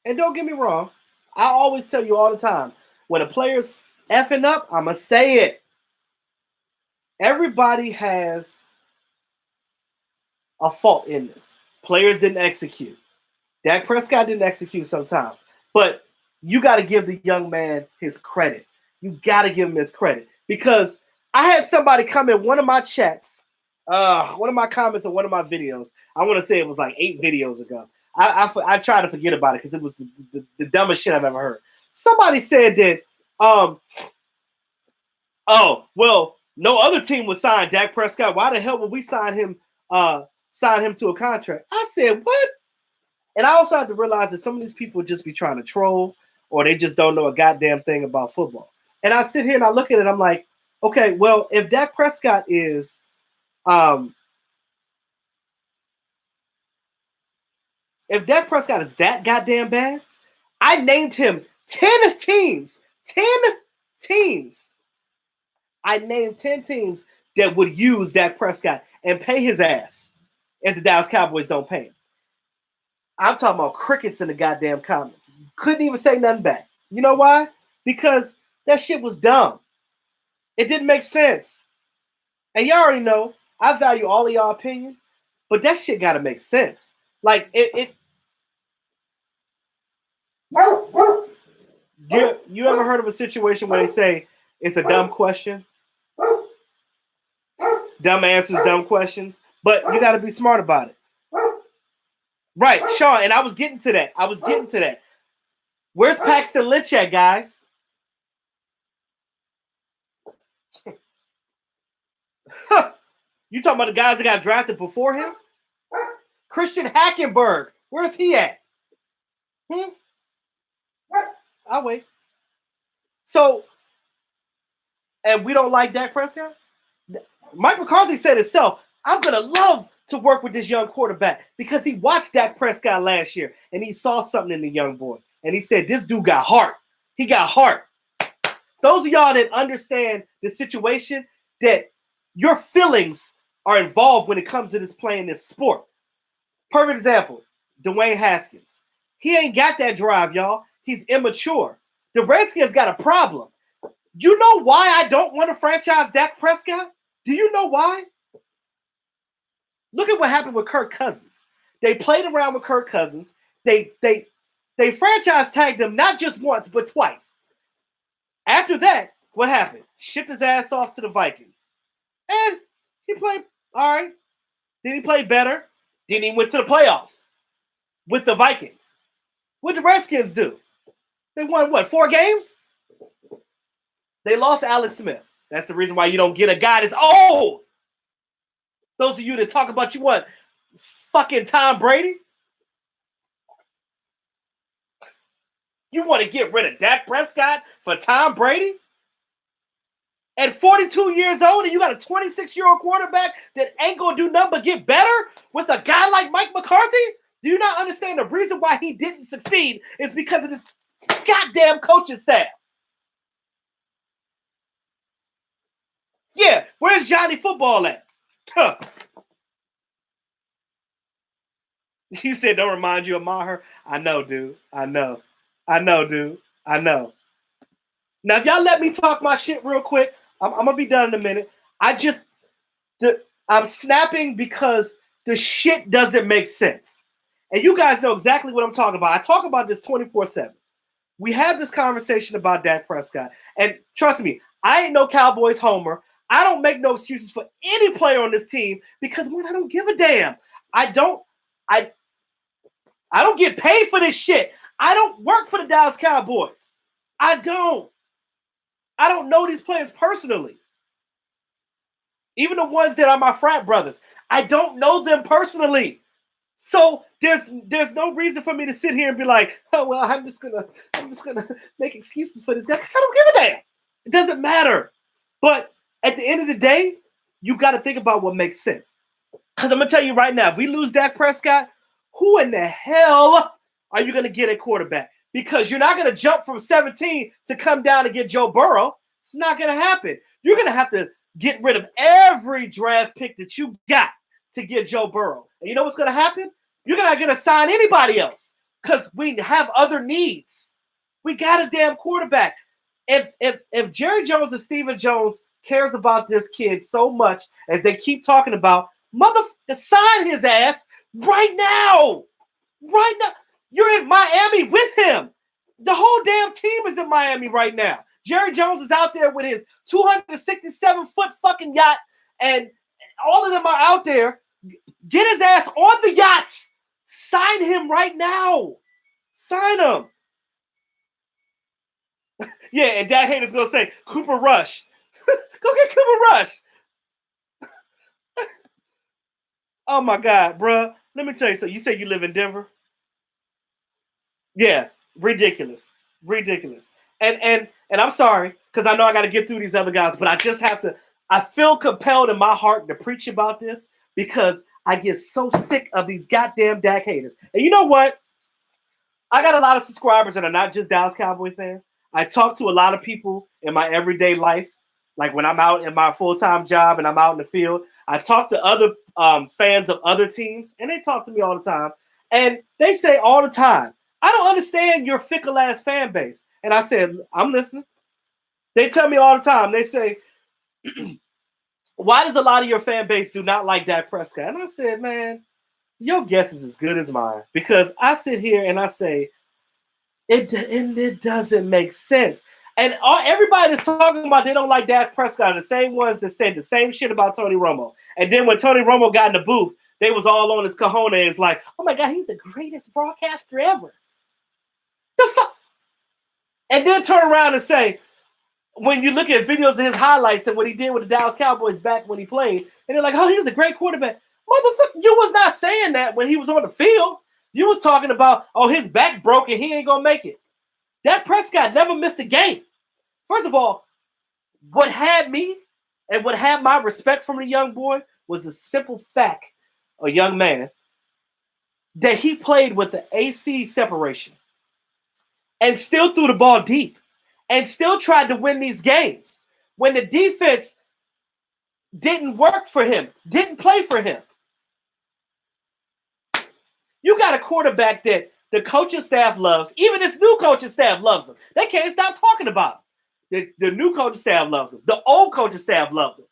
And don't get me wrong, I always tell you all the time, when a player's effing up, I'm going to say it. Everybody has a fault in this. Players didn't execute. Dak Prescott didn't execute sometimes. But you got to give the young man his credit. You got to give him his credit. Because I had somebody come in one of my chats, one of my comments on one of my videos. I want to say it was like 8 videos ago. I try to forget about it because it was the dumbest shit I've ever heard. Somebody said that, oh, well, no other team would sign Dak Prescott. Why the hell would we sign him to a contract? I said, what? And I also have to realize that some of these people just be trying to troll, or they just don't know a goddamn thing about football. And I sit here and I look at it, I'm like, okay, well, if Dak Prescott is that goddamn bad, I named him 10 teams. 10 teams. I named 10 teams that would use Dak Prescott and pay his ass if the Dallas Cowboys don't pay him. I'm talking about crickets in the goddamn comments. Couldn't even say nothing back. You know why? Because that shit was dumb. It didn't make sense. And y'all already know, I value all of y'all opinion, but that shit got to make sense. Like, you ever heard of a situation where they say it's a dumb question? Dumb answers, dumb questions. But you got to be smart about it. Right, Sean, and I was getting to that. Where's Paxton Lynch at, guys? You talking about the guys that got drafted before him? Christian Hackenberg, where's he at? I'll wait. So, and we don't like Dak Prescott? Mike McCarthy said himself, I'm going to love to work with this young quarterback because he watched Dak Prescott last year and he saw something in the young boy. And he said, this dude got heart. He got heart. Those of y'all that understand the situation, that your feelings are involved when it comes to this playing this sport. Perfect example, Dwayne Haskins. He ain't got that drive, y'all. He's immature. The Redskins got a problem. You know why I don't want to franchise Dak Prescott? Do you know why? Look at what happened with Kirk Cousins. They played around with Kirk Cousins. They franchise tagged him not just once, but twice. After that, what happened? Shipped his ass off to the Vikings. And he played all right. Then he played better. Then he went to the playoffs with the Vikings. What did the Redskins do? They won, what, 4 games? They lost Alex Smith. That's the reason why you don't get a guy that's old. Those of you that talk about you want fucking Tom Brady. You want to get rid of Dak Prescott for Tom Brady? At 42 years old and you got a 26-year-old quarterback that ain't going to do nothing but get better with a guy like Mike McCarthy? Do you not understand the reason why he didn't succeed is because of this goddamn coaching staff? Yeah, where's Johnny Football at? Huh. You said don't remind you of Maher? I know, dude. I know, dude. I know. Now, if y'all let me talk my shit real quick, I'm going to be done in a minute. I'm snapping because the shit doesn't make sense. And you guys know exactly what I'm talking about. I talk about this 24/7. We had this conversation about Dak Prescott. And trust me, I ain't no Cowboys homer. I don't make no excuses for any player on this team because, man, I don't give a damn. I don't get paid for this shit. I don't work for the Dallas Cowboys. I don't know these players personally. Even the ones that are my frat brothers. I don't know them personally. So there's no reason for me to sit here and be like, oh well, I'm just gonna make excuses for this guy because I don't give a damn. It doesn't matter. But at the end of the day, you got to think about what makes sense. Because I'm gonna tell you right now, if we lose Dak Prescott, who in the hell are you gonna get at quarterback? Because you're not gonna jump from 17 to come down and get Joe Burrow. It's not gonna happen. You're gonna have to get rid of every draft pick that you got to get Joe Burrow. And you know what's going to happen? You're not going to sign anybody else because we have other needs. We got a damn quarterback. If Jerry Jones and Stephen Jones cares about this kid so much as they keep talking about, sign his ass right now. Right now. You're in Miami with him. The whole damn team is in Miami right now. Jerry Jones is out there with his 267-foot fucking yacht, and all of them are out there. Get his ass on the yacht. Sign him right now. Sign him. Yeah, and Dad Hayden's going to say, Cooper Rush. Go get Cooper Rush. Oh, my God, bro. Let me tell you something. You say you live in Denver? Yeah, ridiculous. And I'm sorry, because I know I got to get through these other guys, but I just have to, I feel compelled in my heart to preach about this because I get so sick of these goddamn Dak haters. And you know what? I got a lot of subscribers that are not just Dallas Cowboy fans. I talk to a lot of people in my everyday life, like when I'm out in my full-time job and I'm out in the field. I talk to other fans of other teams, and they talk to me all the time. And they say all the time, I don't understand your fickle-ass fan base. And I said, I'm listening. They tell me all the time. They say, why does a lot of your fan base do not like Dak Prescott? And I said, man, your guess is as good as mine. Because I sit here and I say, it doesn't make sense. And everybody that's talking about they don't like Dak Prescott are the same ones that said the same shit about Tony Romo. And then when Tony Romo got in the booth, they was all on his cojones like, oh my God, he's the greatest broadcaster ever. The fuck? And then turn around and say, when you look at videos of his highlights and what he did with the Dallas Cowboys back when he played, and they're like, oh, he was a great quarterback. Motherfucker, you was not saying that when he was on the field. You was talking about, oh, his back broke and he ain't going to make it. Dak Prescott never missed a game. First of all, what had me and what had my respect from the young boy was the simple fact, a young man, that he played with the AC separation and still threw the ball deep and still tried to win these games. When the defense didn't work for him, didn't play for him. You got a quarterback that the coaching staff loves. Even this new coaching staff loves him. They can't stop talking about him. The new coaching staff loves him. The old coaching staff loved him.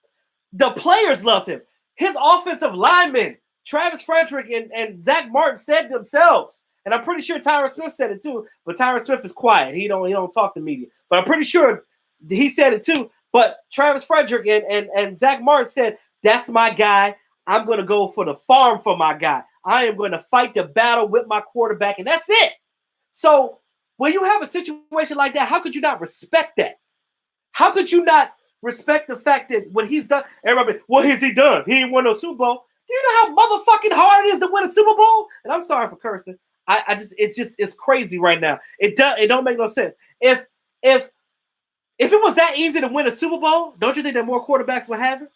The players love him. His offensive linemen, Travis Frederick and Zach Martin, said themselves, and I'm pretty sure Tyron Smith said it too, but Tyron Smith is quiet. He don't talk to media. But I'm pretty sure he said it too. But Travis Frederick and Zach Martin said, that's my guy. I'm going to go for the farm for my guy. I am going to fight the battle with my quarterback, and that's it. So when you have a situation like that, how could you not respect that? How could you not respect the fact that when he's done, everybody, what has he done? He ain't won no Super Bowl. Do you know how motherfucking hard it is to win a Super Bowl? And I'm sorry for cursing. It's crazy right now. It don't make no sense. If it was that easy to win a Super Bowl, don't you think that more quarterbacks would have it?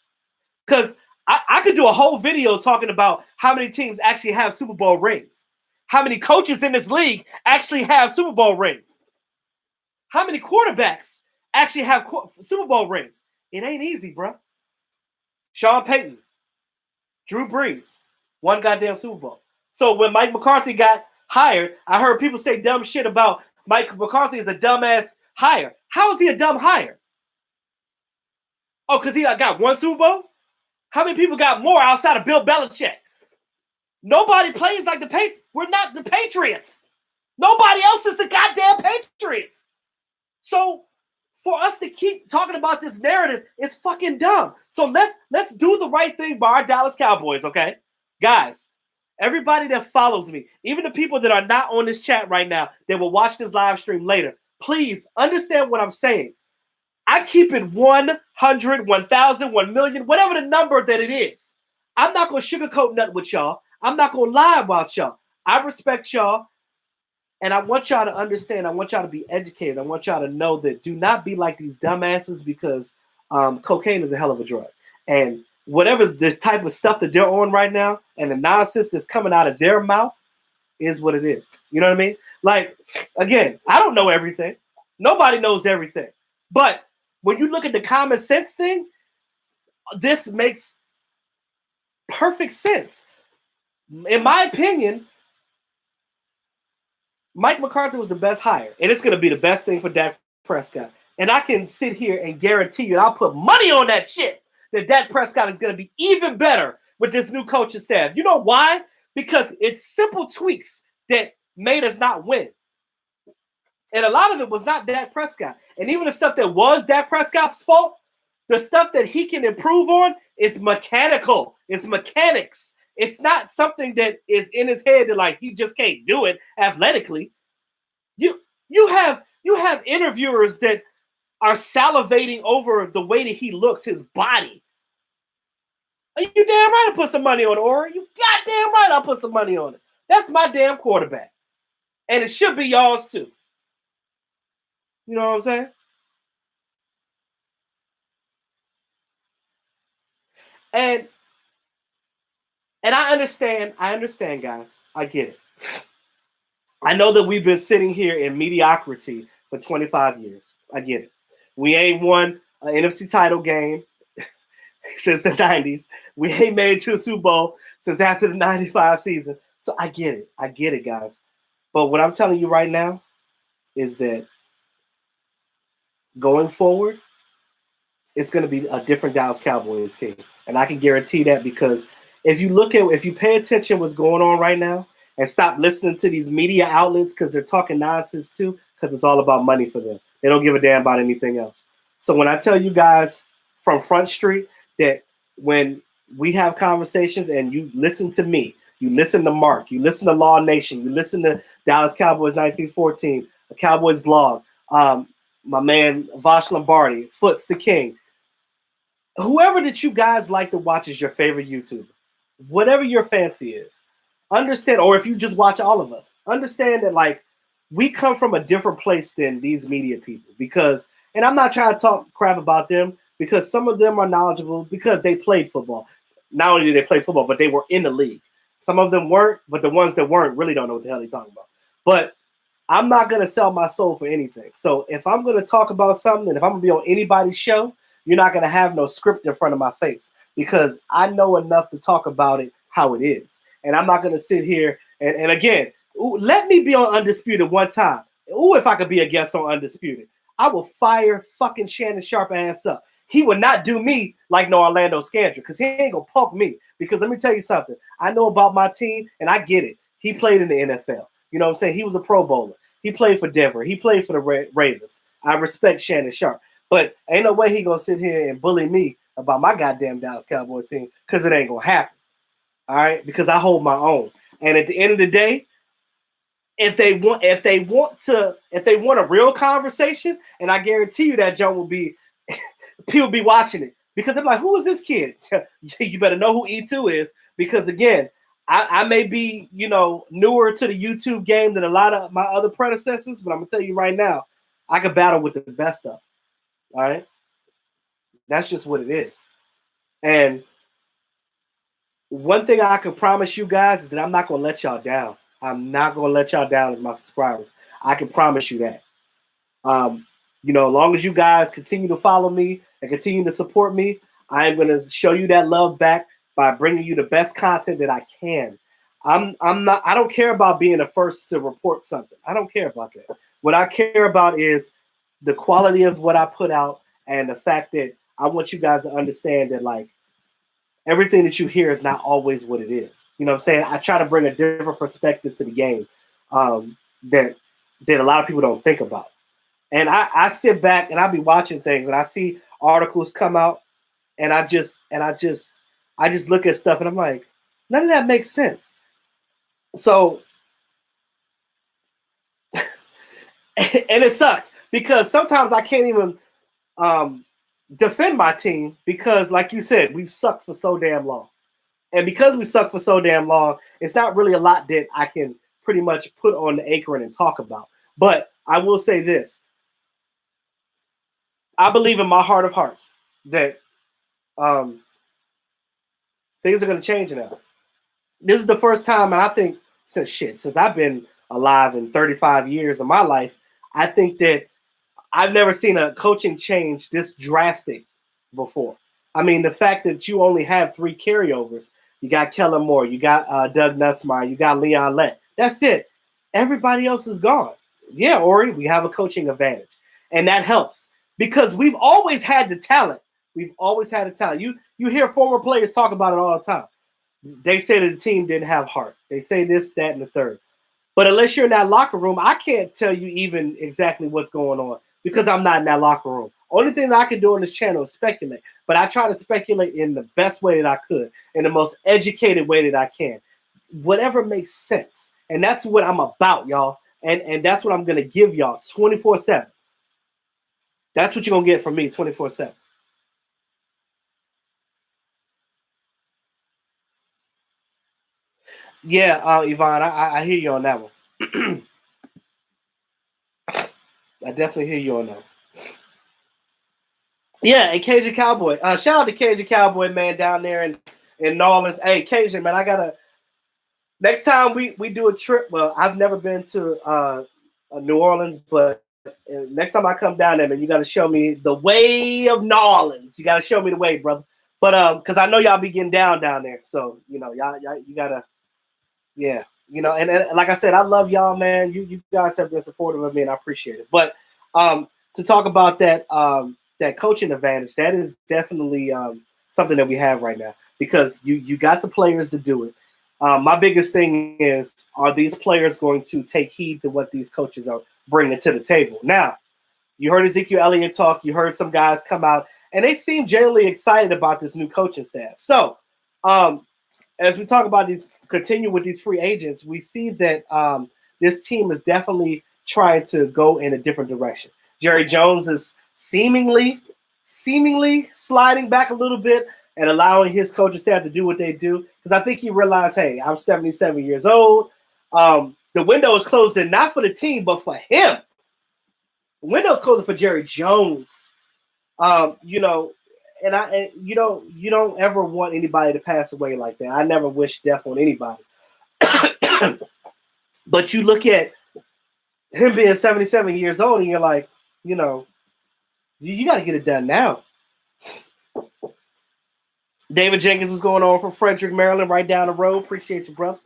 Because I could do a whole video talking about how many teams actually have Super Bowl rings. How many coaches in this league actually have Super Bowl rings. How many quarterbacks actually have Super Bowl rings. It ain't easy, bro. Sean Payton, Drew Brees, one goddamn Super Bowl. So when Mike McCarthy got hired, I heard people say dumb shit about Mike McCarthy is a dumbass hire. How is he a dumb hire? Oh, because he got one Super Bowl? How many people got more outside of Bill Belichick? Nobody plays like the Patriots. We're not the Patriots. Nobody else is the goddamn Patriots. So for us to keep talking about this narrative, it's fucking dumb. So let's do the right thing by our Dallas Cowboys, okay? Guys, everybody that follows me, even the people that are not on this chat right now that will watch this live stream later, please understand what I'm saying. I keep it 100, 1,000, 1 million, whatever the number that it is. I'm not going to sugarcoat nothing with y'all. I'm not going to lie about y'all. I respect y'all. And I want y'all to understand. I want y'all to be educated. I want y'all to know that do not be like these dumbasses because cocaine is a hell of a drug. And whatever the type of stuff that they're on right now and the nonsense that's coming out of their mouth is what it is. You know what I mean? Like, again, I don't know everything. Nobody knows everything. But when you look at the common sense thing, this makes perfect sense. In my opinion, Mike McCarthy was the best hire, and it's going to be the best thing for Dak Prescott. And I can sit here and guarantee you, and I'll put money on that shit, that Dak Prescott is going to be even better with this new coaching staff. You know why? Because it's simple tweaks that made us not win. And a lot of it was not Dak Prescott. And even the stuff that was Dak Prescott's fault, the stuff that he can improve on is mechanical. It's mechanics. It's not something that is in his head that like he just can't do it athletically. You have interviewers that are salivating over the way that he looks, his body. You damn right I put some money on it, Ori. You goddamn right I'll put some money on it. That's my damn quarterback. And it should be y'all's too. You know what I'm saying? And I understand, guys. I get it. I know that we've been sitting here in mediocrity for 25 years. I get it. We ain't won an NFC title game since the 90s. We ain't made it to a Super Bowl since after the 95 season. So I get it. I get it, guys. But what I'm telling you right now is that going forward, it's going to be a different Dallas Cowboys team. And I can guarantee that because if you pay attention what's going on right now and stop listening to these media outlets because they're talking nonsense too, because it's all about money for them. They don't give a damn about anything else. So when I tell you guys from Front Street that when we have conversations and you listen to me, you listen to Mark, you listen to Law Nation, you listen to Dallas Cowboys 1914, a Cowboys blog, my man Vosh Lombardi, Foots the King, whoever that you guys like to watch is your favorite YouTuber, whatever your fancy is, understand, or if you just watch all of us, understand that like we come from a different place than these media people because, and I'm not trying to talk crap about them because some of them are knowledgeable because they played football. Not only did they play football, but they were in the league. Some of them weren't, but the ones that weren't really don't know what the hell they're talking about. But I'm not going to sell my soul for anything. So if I'm going to talk about something and if I'm going to be on anybody's show, you're not going to have no script in front of my face because I know enough to talk about it how it is. And I'm not going to sit here and again, let me be on Undisputed one time. Ooh, if I could be a guest on Undisputed, I will fire fucking Shannon Sharp ass up. He would not do me like no Orlando Scandrick because he ain't going to punk me. Because let me tell you something. I know about my team, and I get it. He played in the NFL. You know what I'm saying? He was a Pro Bowler. He played for Denver. He played for the Ravens. I respect Shannon Sharp. But ain't no way he going to sit here and bully me about my goddamn Dallas Cowboy team because it ain't going to happen. All right? Because I hold my own. And at the end of the day, if they want a real conversation, and I guarantee you that Joe will be people be watching it because they're like, who is this kid? You better know who E2 is because again, I may be, newer to the YouTube game than a lot of my other predecessors, but I'm gonna tell you right now, I could battle with the best of them. All right. That's just what it is. And one thing I can promise you guys is that I'm not gonna let y'all down. I'm not gonna let y'all down as my subscribers. I can promise you that. As long as you guys continue to follow me and continue to support me, I am gonna show you that love back by bringing you the best content that I can. I don't care about being the first to report something. I don't care about that. What I care about is the quality of what I put out and the fact that I want you guys to understand that like everything that you hear is not always what it is. You know what I'm saying? I try to bring a different perspective to the game that a lot of people don't think about. And I sit back and I be watching things and I see articles come out and I just look at stuff and I'm like, none of that makes sense. So and it sucks because sometimes I can't even defend my team because, like you said, we've sucked for so damn long. And because we suck for so damn long, it's not really a lot that I can pretty much put on the apron and talk about. But I will say this. I believe in my heart of hearts that things are going to change now. This is the first time, and I think since I've been alive in 35 years of my life, I think that I've never seen a coaching change this drastic before. I mean, the fact that you only have 3 carryovers, you got Kellen Moore, you got Doug Nussmeier, you got Leon Lett. That's it. Everybody else is gone. Yeah, Ori, we have a coaching advantage. And that helps because we've always had the talent. We've always had the talent. You hear former players talk about it all the time. They say that the team didn't have heart. They say this, that, and the third. But unless you're in that locker room, I can't tell you even exactly what's going on because I'm not in that locker room. Only thing that I can do on this channel is speculate. But I try to speculate in the best way that I could, in the most educated way that I can. Whatever makes sense. And that's what I'm about, y'all. And that's what I'm going to give y'all 24/7. That's what you're going to get from me 24/7. Yeah, Yvonne, I hear you on that one. I definitely hear you on that one. Yeah, and Cajun Cowboy. Shout out to Cajun Cowboy, man, down there in New Orleans. Hey, Cajun, man, I gotta next time we do a trip. Well, I've never been to New Orleans, but next time I come down there, man, you gotta show me the way of New Orleans. You gotta show me the way, brother. But because I know y'all be getting down there, so y'all you gotta, yeah, and like I said, I love y'all, man. You guys have been supportive of me, and I appreciate it. But to talk about that that coaching advantage, that is definitely something that we have right now because you got the players to do it. My biggest thing is, are these players going to take heed to what these coaches are bringing to the table? Now, you heard Ezekiel Elliott talk. You heard some guys come out, and they seem generally excited about this new coaching staff. So, as we talk about continue with these free agents, we see that this team is definitely trying to go in a different direction. Jerry Jones is seemingly sliding back a little bit and allowing his coaching staff to do what they do. Because I think he realized, hey, I'm 77 years old. The window is closing not for the team, but for him. The window is closing for Jerry Jones. And you don't ever want anybody to pass away like that. I never wish death on anybody. But you look at him being 77 years old, and you're like, you got to get it done now. David Jenkins was going on from Frederick, Maryland, right down the road. Appreciate you, brother.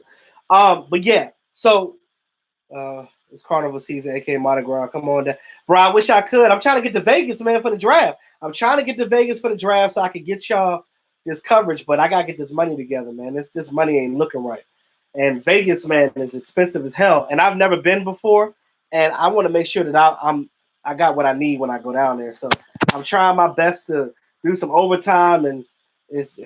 But yeah, so it's carnival season, aka Mardi Gras. Come on down. Bro, I wish I could. I'm trying to get to Vegas, man, for the draft. I'm trying to get to Vegas for the draft so I can get y'all this coverage, but I gotta get this money together, man. This money ain't looking right. And Vegas, man, is expensive as hell. And I've never been before, and I want to make sure that I got what I need when I go down there. So I'm trying my best to do some overtime and it's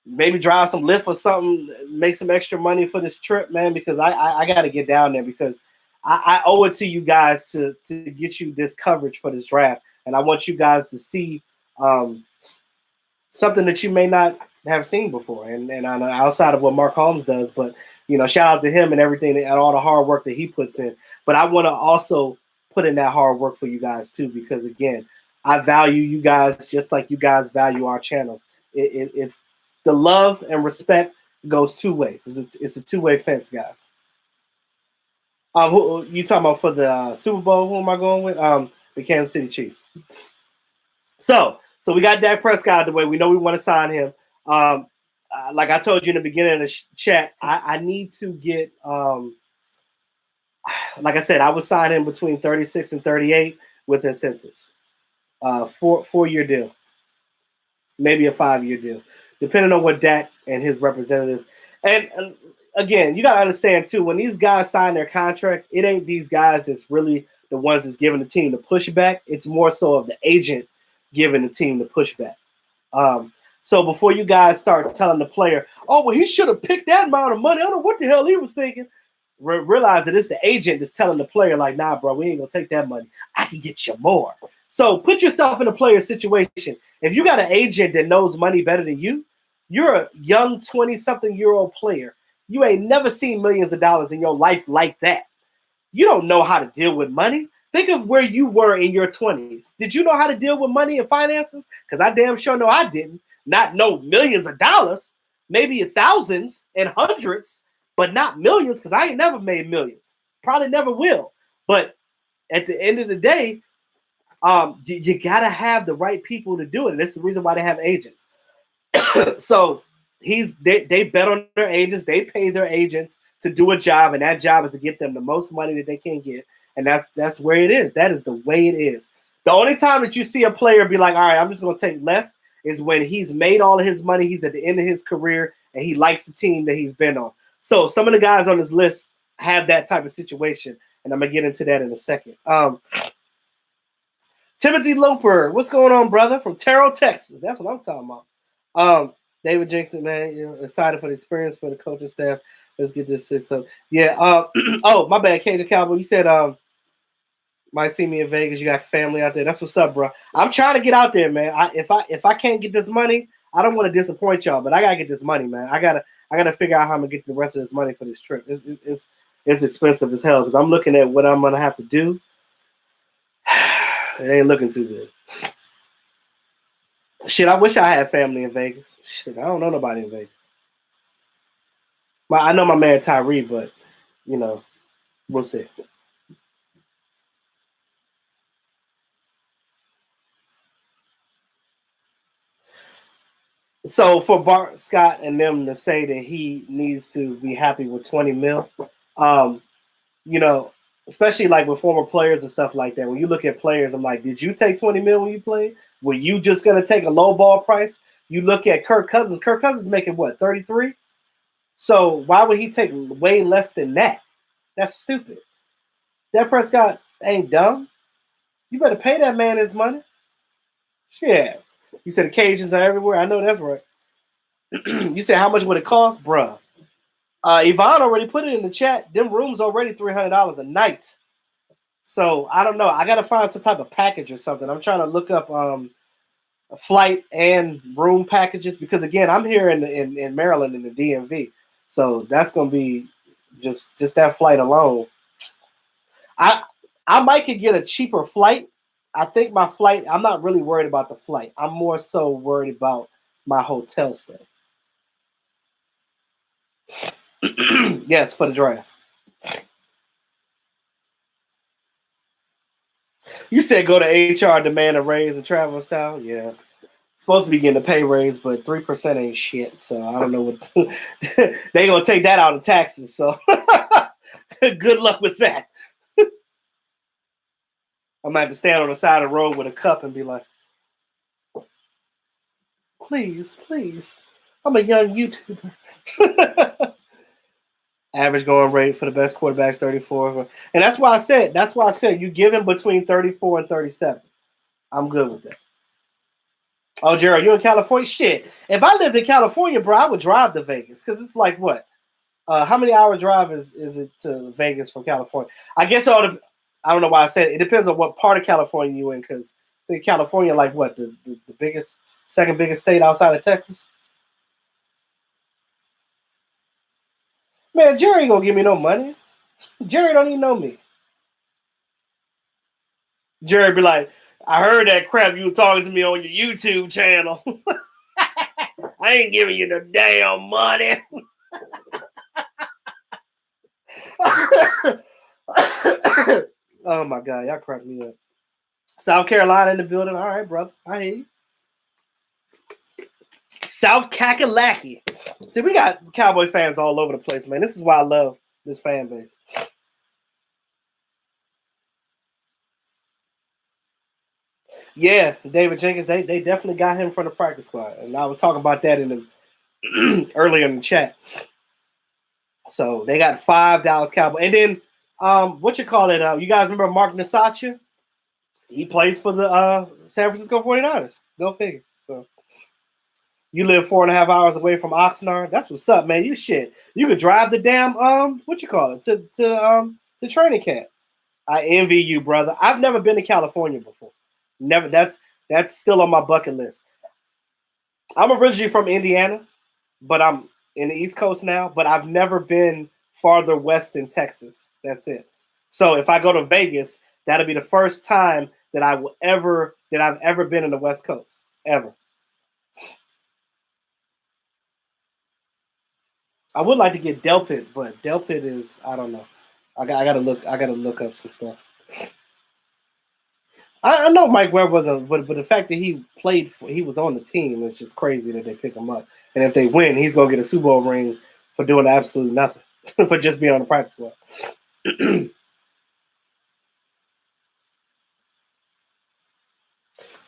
maybe drive some Lyft or something, make some extra money for this trip, man, because I got to get down there because I owe it to you guys to get you this coverage for this draft. And I want you guys to see something that you may not have seen before. And I know outside of what Mark Holmes does, but, shout out to him and everything and all the hard work that he puts in. But I want to also put in that hard work for you guys, too, because, again, I value you guys just like you guys value our channels. It's the love and respect goes two ways. It's a two-way fence, guys. Who you talking about for the Super Bowl? Who am I going with? The Kansas City Chiefs. So we got Dak Prescott out of the way. We know we want to sign him. Like I told you in the beginning of the chat, I need to get. Like I said, I would sign him between 36 and 38 with incentives. 4-year deal, maybe a 5-year deal, depending on what Dak and his representatives. And again, you got to understand, too, when these guys sign their contracts, it ain't these guys that's really the ones that's giving the team the pushback. It's more so of the agent giving the team the pushback. So before you guys start telling the player, oh, well, he should have picked that amount of money. I don't know what the hell he was thinking. Realize that it's the agent that's telling the player, like, nah, bro, we ain't going to take that money. I can get you more. So put yourself in a player's situation. If you got an agent that knows money better than you, you're a young 20-something-year-old player. You ain't never seen millions of dollars in your life like that. You don't know how to deal with money. Think of where you were in your 20s. Did you know how to deal with money and finances? Because I damn sure know I didn't. Not know millions of dollars, maybe thousands and hundreds, but not millions because I ain't never made millions. Probably never will. But at the end of the day, you got to have the right people to do it. And that's the reason why they have agents. So they bet on their agents. They pay their agents to do a job, and that job is to get them the most money that they can get. And that's where it is. That is the way it is. The only time that you see a player be like, all right, I'm just going to take less is when he's made all of his money, he's at the end of his career, and he likes the team that he's been on. So some of the guys on this list have that type of situation, and I'm going to get into that in a second. Timothy Loper, what's going on, brother? From Terrell, Texas. That's what I'm talking about. David Jackson, man, excited for the experience for the coaching staff. Let's get this 6 up. Yeah. Oh, my bad, Cajun Cowboy. You said might see me in Vegas. You got family out there. That's what's up, bro. I'm trying to get out there, man. If I can't get this money, I don't want to disappoint y'all, but I gotta get this money, man. I gotta figure out how I'm gonna get the rest of this money for this trip. It's expensive as hell because I'm looking at what I'm gonna have to do. It ain't looking too good. Shit, I wish I had family in Vegas. Shit, I don't know nobody in Vegas. I know my man Tyree, but we'll see. So for Bart Scott and them to say that he needs to be happy with 20 mil, especially like with former players and stuff like that. When you look at players, I'm like, did you take 20 mil when you played? Were you just gonna take a low ball price? You look at Kirk Cousins. Kirk Cousins is making what, 33? So why would he take way less than that? That's stupid. Dak Prescott ain't dumb. You better pay that man his money. Shit. You said occasions are everywhere. I know that's right. You said how much would it cost, bruh? Yvonne already put it in the chat. Them rooms already $300 a night. So I don't know. I gotta find some type of package or something. I'm trying to look up a flight and room packages because again, I'm here in Maryland in the DMV. So that's gonna be just that flight alone. I might could get a cheaper flight. I think my flight, I'm not really worried about the flight. I'm more so worried about my hotel stay. Yes, for the draft. You said go to HR, demand a raise and travel style? Yeah. Supposed to be getting a pay raise, but 3% ain't shit. So I don't know what they gonna take that out of taxes. So good luck with that. I'm gonna have to stand on the side of the road with a cup and be like, please, please. I'm a young YouTuber. Average going rate for the best quarterbacks, 34. And that's why I said you give him between 34 and 37. I'm good with that. Oh, Jared, you in California? Shit. If I lived in California, bro, I would drive to Vegas because it's like what? How many hour drive is it to Vegas from California? I guess I don't know why I said it. It depends on what part of California you in because I think California like what the biggest, second biggest state outside of Texas. Man, Jerry ain't gonna give me no money. Jerry don't even know me. Jerry be like, I heard that crap you were talking to me on your YouTube channel. I ain't giving you the damn money. Oh my God, y'all cracked me up. South Carolina in the building. All right, brother. I hear you. South Kakalaki. See, we got Cowboy fans all over the place, man. This is why I love this fan base. Yeah, David Jenkins, they definitely got him from the practice squad. And I was talking about that in the earlier in the chat. So they got 5 Dallas Cowboys. And then what you call it? You guys remember Mark Nasacha? He plays for the San Francisco 49ers. Go figure. So you live 4.5 hours away from Oxnard. That's what's up, man. You shit. You could drive the damn what you call it to the training camp. I envy you, brother. I've never been to California before. Never. That's still on my bucket list. I'm originally from Indiana, but I'm in the East Coast now. But I've never been farther west in Texas. That's it. So if I go to Vegas, that'll be the first time that I've ever been in the West Coast ever. I would like to get Delpit, but Delpit is I don't know. I gotta look up some stuff. I know Mike Webb wasn't, but the fact that he was on the team, it's just crazy that they pick him up. And if they win, he's gonna get a Super Bowl ring for doing absolutely nothing, for just being on the practice squad.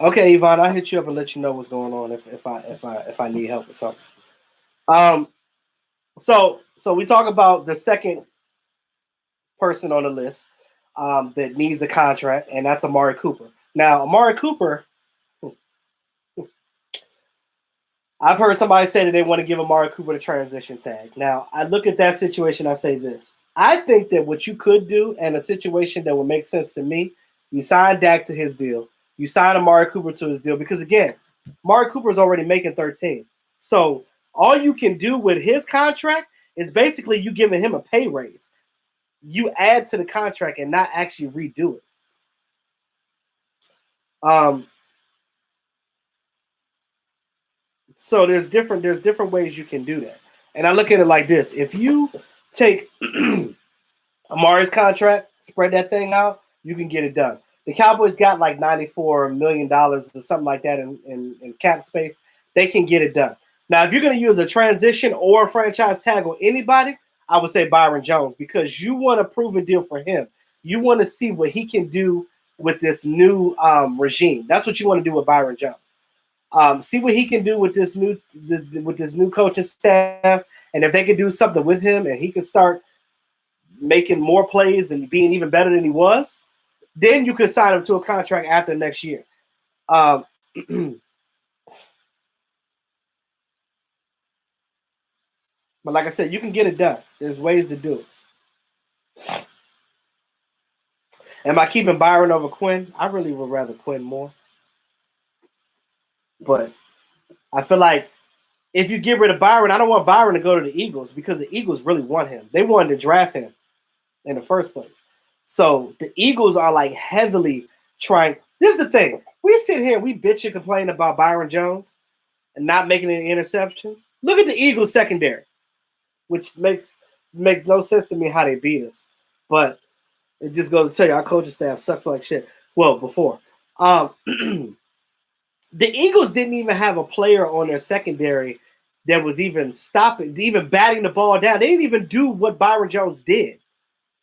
Okay, Yvonne, I'll hit you up and let you know what's going on if I need help with something. So we talk about the second person on the list that needs a contract, and that's Amari Cooper. Now, Amari Cooper, I've heard somebody say that they want to give Amari Cooper the transition tag. Now, I look at that situation, I say this. I think that what you could do, and a situation that would make sense to me, you sign Dak to his deal. You sign Amari Cooper to his deal. Because, again, Amari Cooper is already making 13. So all you can do with his contract is basically you giving him a pay raise. You add to the contract and not actually redo it. So there's different ways you can do that. And I look at it like this. If you take Amari's contract, spread that thing out, you can get it done. The Cowboys got like $94 million or something like that in cap space. They can get it done. Now, if you're going to use a transition or a franchise tag on anybody, I would say Byron Jones, because you want a proven deal for him. You want to see what he can do with this new regime. That's what you want to do with Byron Jones. See what he can do with this new coaching staff, and if they can do something with him, and he can start making more plays and being even better than he was, then you could sign him to a contract after next year. But like I said, you can get it done. There's ways to do it. Am I keeping Byron over Quinn? I really would rather Quinn more. But I feel like if you get rid of Byron, I don't want Byron to go to the Eagles because the Eagles really want him. They wanted to draft him in the first place. So the Eagles are like heavily trying. This is the thing. We sit here and we bitch and complain about Byron Jones and not making any interceptions. Look at the Eagles secondary, which makes no sense to me how they beat us. But it just goes to tell you our coaching staff sucks like shit. Well, before. The Eagles didn't even have a player on their secondary that was even stopping, even batting the ball down. They didn't even do what Byron Jones did.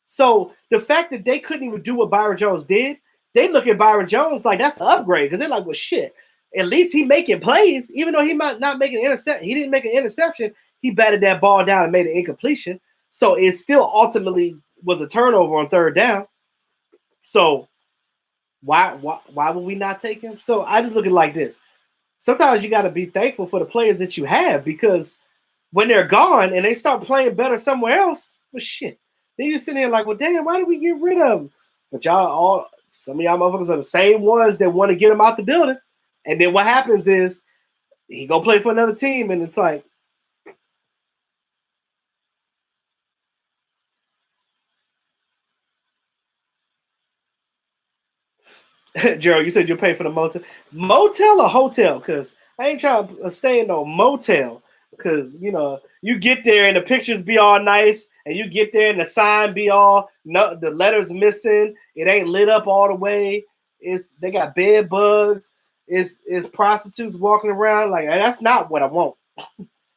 So the fact that they couldn't even do what Byron Jones did, they look at Byron Jones like that's an upgrade because they're like, well, shit. At least he making plays, even though he might not make an interception. He didn't make an interception. He batted that ball down and made an incompletion. So it still ultimately was a turnover on third down. So why would we not take him? So I just look at it like this. Sometimes you got to be thankful for the players that you have because when they're gone and they start playing better somewhere else, well, shit. Then you're sitting there like, well, damn, why did we get rid of them? But some of y'all motherfuckers are the same ones that want to get him out the building. And then what happens is he go play for another team, and it's like, Gerald, you said you'll pay for the motel or hotel? Because I ain't trying to stay in no motel. Because you get there and the pictures be all nice, and you get there and the sign be all the letters missing. It ain't lit up all the way. They got bed bugs. It's prostitutes walking around. Like that's not what I want.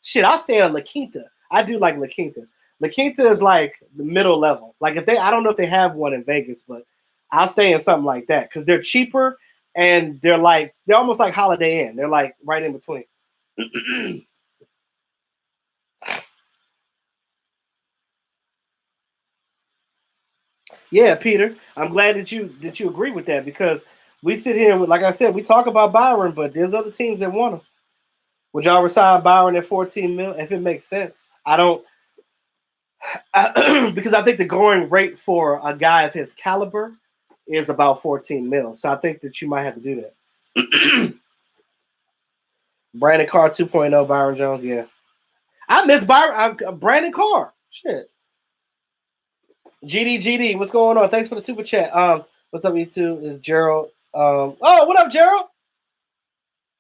Shit, I'll stay at La Quinta. I do like La Quinta. La Quinta is like the middle level. Like I don't know if they have one in Vegas, but I'll stay in something like that because they're cheaper and they're almost like Holiday Inn. They're like right in between. Yeah, Peter, I'm glad that you agree with that because we sit here with, like I said, we talk about Byron, but there's other teams that want him. Would y'all resign Byron at 14 mil if it makes sense? I don't, because I think the going rate for a guy of his caliber is about 14 mil. So I think that you might have to do that. Brandon Carr 2.0, Byron Jones, yeah. I miss Brandon Carr. Shit. GD, what's going on? Thanks for the super chat. What's up, you2? Is Gerald? What up, Gerald?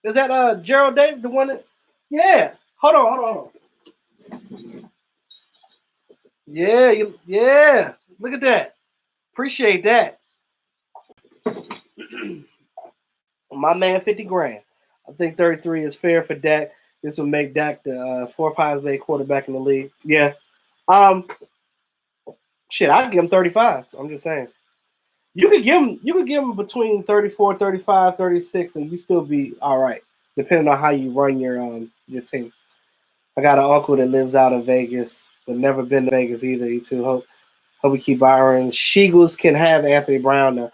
Is that Gerald Dave, the one that? Yeah. Hold on. Yeah. Look at that. Appreciate that. My man, 50 grand. I think 33 is fair for Dak. This will make Dak the fourth highest paid quarterback in the league. Yeah. Shit, I'd give him 35. I'm just saying. You could give him between 34, 35, 36, and you still be all right, depending on how you run your team. I got an uncle that lives out in Vegas, but never been to Vegas either. He too. Hope we keep Byron. Sheagles can have Anthony Brown now.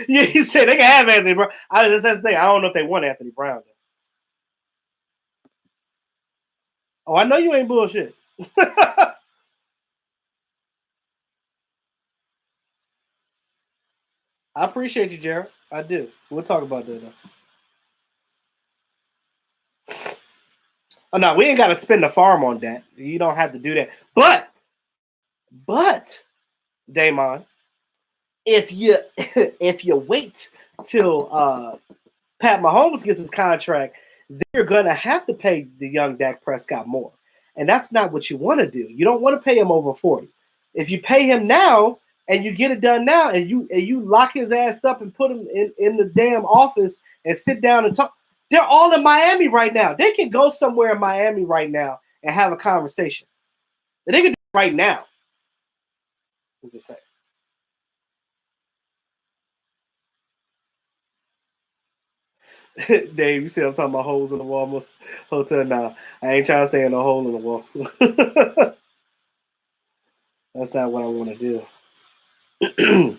Yeah, he said they can have Anthony Brown. That's the thing. I don't know if they want Anthony Brown though. Oh, I know you ain't bullshit. I appreciate you, Jared. I do. We'll talk about that though. Oh no, we ain't got to spend the farm on that. You don't have to do that. But, Damon, if you wait till Pat Mahomes gets his contract, they're gonna have to pay the young Dak Prescott more, and that's not what you want to do. You don't want to pay him over 40. If you pay him now and you get it done now, and you lock his ass up and put him in the damn office and sit down and talk. They're all in Miami right now. They can go somewhere in Miami right now and have a conversation. They can do it right now. I'm just saying. Dave, you see I'm talking about holes in the wall hotel? Nah, I ain't trying to stay in a hole in the wall. That's not what I want to do. It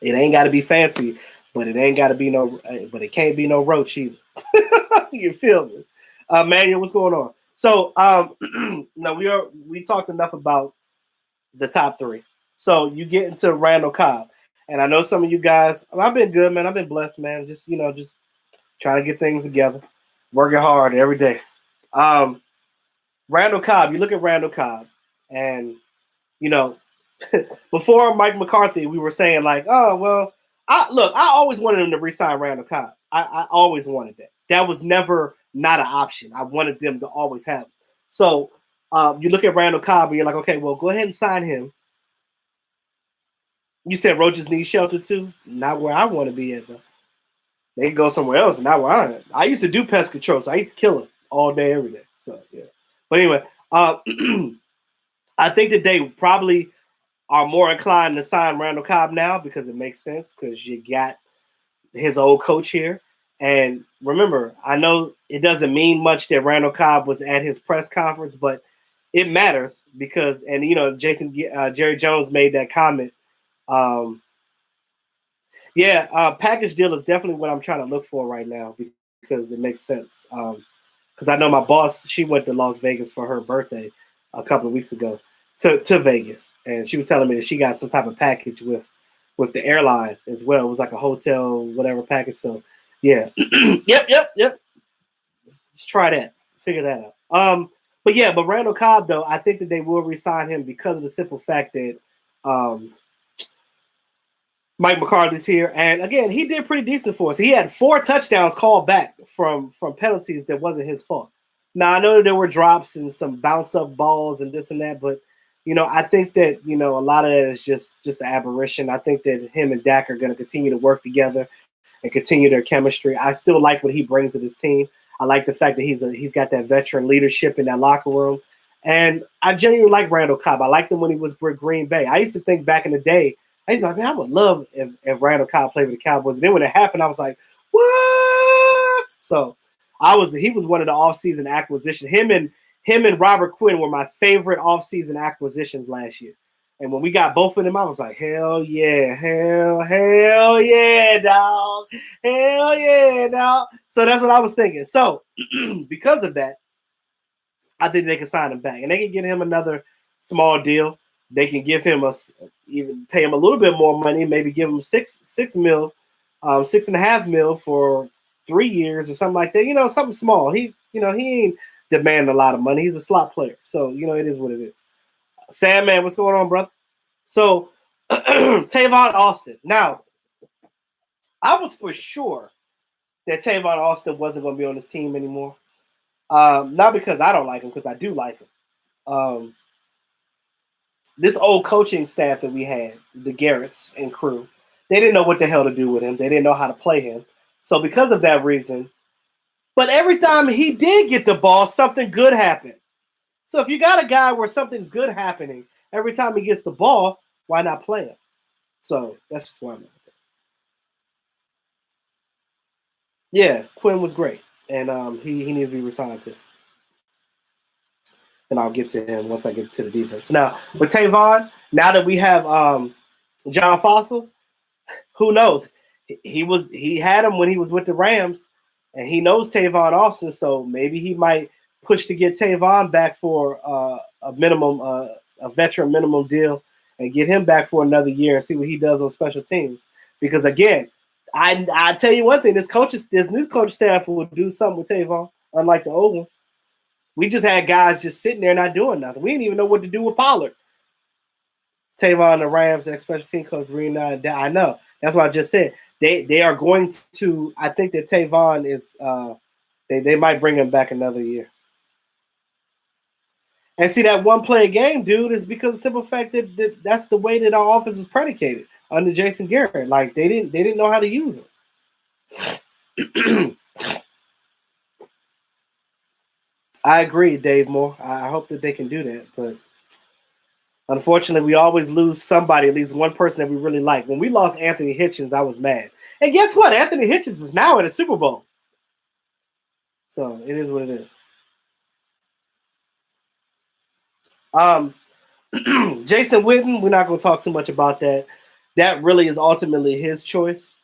ain't got to be fancy, but it ain't got to be but it can't be no roach either. You feel me? Manuel, what's going on? So, no, we talked enough about the top three. So you get into Randall Cobb, and I know some of you guys. I've been good, man. I've been blessed, man. Just trying to get things together, working hard every day. Randall Cobb. You look at Randall Cobb, and before Mike McCarthy, we were saying like, oh well. I always wanted him to re-sign Randall Cobb. I always wanted that. That was never not an option. I wanted them to always have him. So you look at Randall Cobb and you're like, okay, well, go ahead and sign him. You said roaches need shelter too? Not where I want to be at, though. They go somewhere else, and now where I used to do pest control, so I used to kill them all day, every day. So yeah. But anyway, I think that they probably are more inclined to sign Randall Cobb now because it makes sense because you got his old coach here. And remember, I know it doesn't mean much that Randall Cobb was at his press conference, but it matters because, and Jerry Jones made that comment. Package deal is definitely what I'm trying to look for right now because it makes sense. Because I know my boss, she went to Las Vegas for her birthday a couple of weeks ago to Vegas, and she was telling me that she got some type of package with the airline as well. It was like a hotel, whatever package. So yeah, yep. Let's try that. Let's figure that out. But Randall Cobb though, I think that they will re-sign him because of the simple fact that Mike McCarthy's here, and again, he did pretty decent for us. He had 4 touchdowns called back from penalties that wasn't his fault. Now I know that there were drops and some bounce up balls and this and that, but I think that a lot of that is just an aberration. I think that him and Dak are going to continue to work together and continue their chemistry. I still like what he brings to this team. I like the fact that he's got that veteran leadership in that locker room, and I genuinely like Randall Cobb. I liked him when he was with Green Bay. I used to think back in the day. I used to be like, man, I would love if Randall Cobb played with the Cowboys. And then when it happened, I was like, what? So he was one of the offseason acquisitions. Him and Robert Quinn were my favorite offseason acquisitions last year. And when we got both of them, I was like, hell yeah, hell yeah, dog. Hell yeah, dog. So that's what I was thinking. So because of that, I think they can sign him back. And they can get him another small deal. They can give him even pay him a little bit more money, maybe give him $6.5 million for 3 years or something like that. Something small. He ain't demanding a lot of money. He's a slot player. So, it is what it is. Sam, man, what's going on, brother? So, Tavon Austin. Now, I was for sure that Tavon Austin wasn't going to be on this team anymore. Not because I don't like him, because I do like him. This old coaching staff that we had, the Garretts and crew, they didn't know what the hell to do with him. They didn't know how to play him. So because of that reason, but every time he did get the ball, something good happened. So if you got a guy where something's good happening, every time he gets the ball, why not play him? So that's just why I'm at it. Yeah, Quinn was great. And he needs to be resigned too. And I'll get to him once I get to the defense. Now, with Tavon, now that we have John Fossil, who knows? He had him when he was with the Rams, and he knows Tavon Austin, so maybe he might push to get Tavon back for a veteran minimum deal, and get him back for another year and see what he does on special teams. Because again, I tell you one thing: this new coach staff will do something with Tavon, unlike the old one. We just had guys just sitting there not doing nothing. We didn't even know what to do with Pollard. Tavon, the Rams, ex-special team coach, I know. That's what I just said. They are going to. I think that Tavon is. They might bring him back another year. And see, that one play a game, dude, is because of the simple fact that that's the way that our offense is predicated under Jason Garrett. Like they didn't know how to use him. I agree, Dave Moore. I hope that they can do that, but unfortunately, we always lose somebody, at least one person that we really like. When we lost Anthony Hitchens, I was mad. And guess what? Anthony Hitchens is now in a Super Bowl. So it is what it is. Jason Witten, we're not going to talk too much about that. That really is ultimately his choice.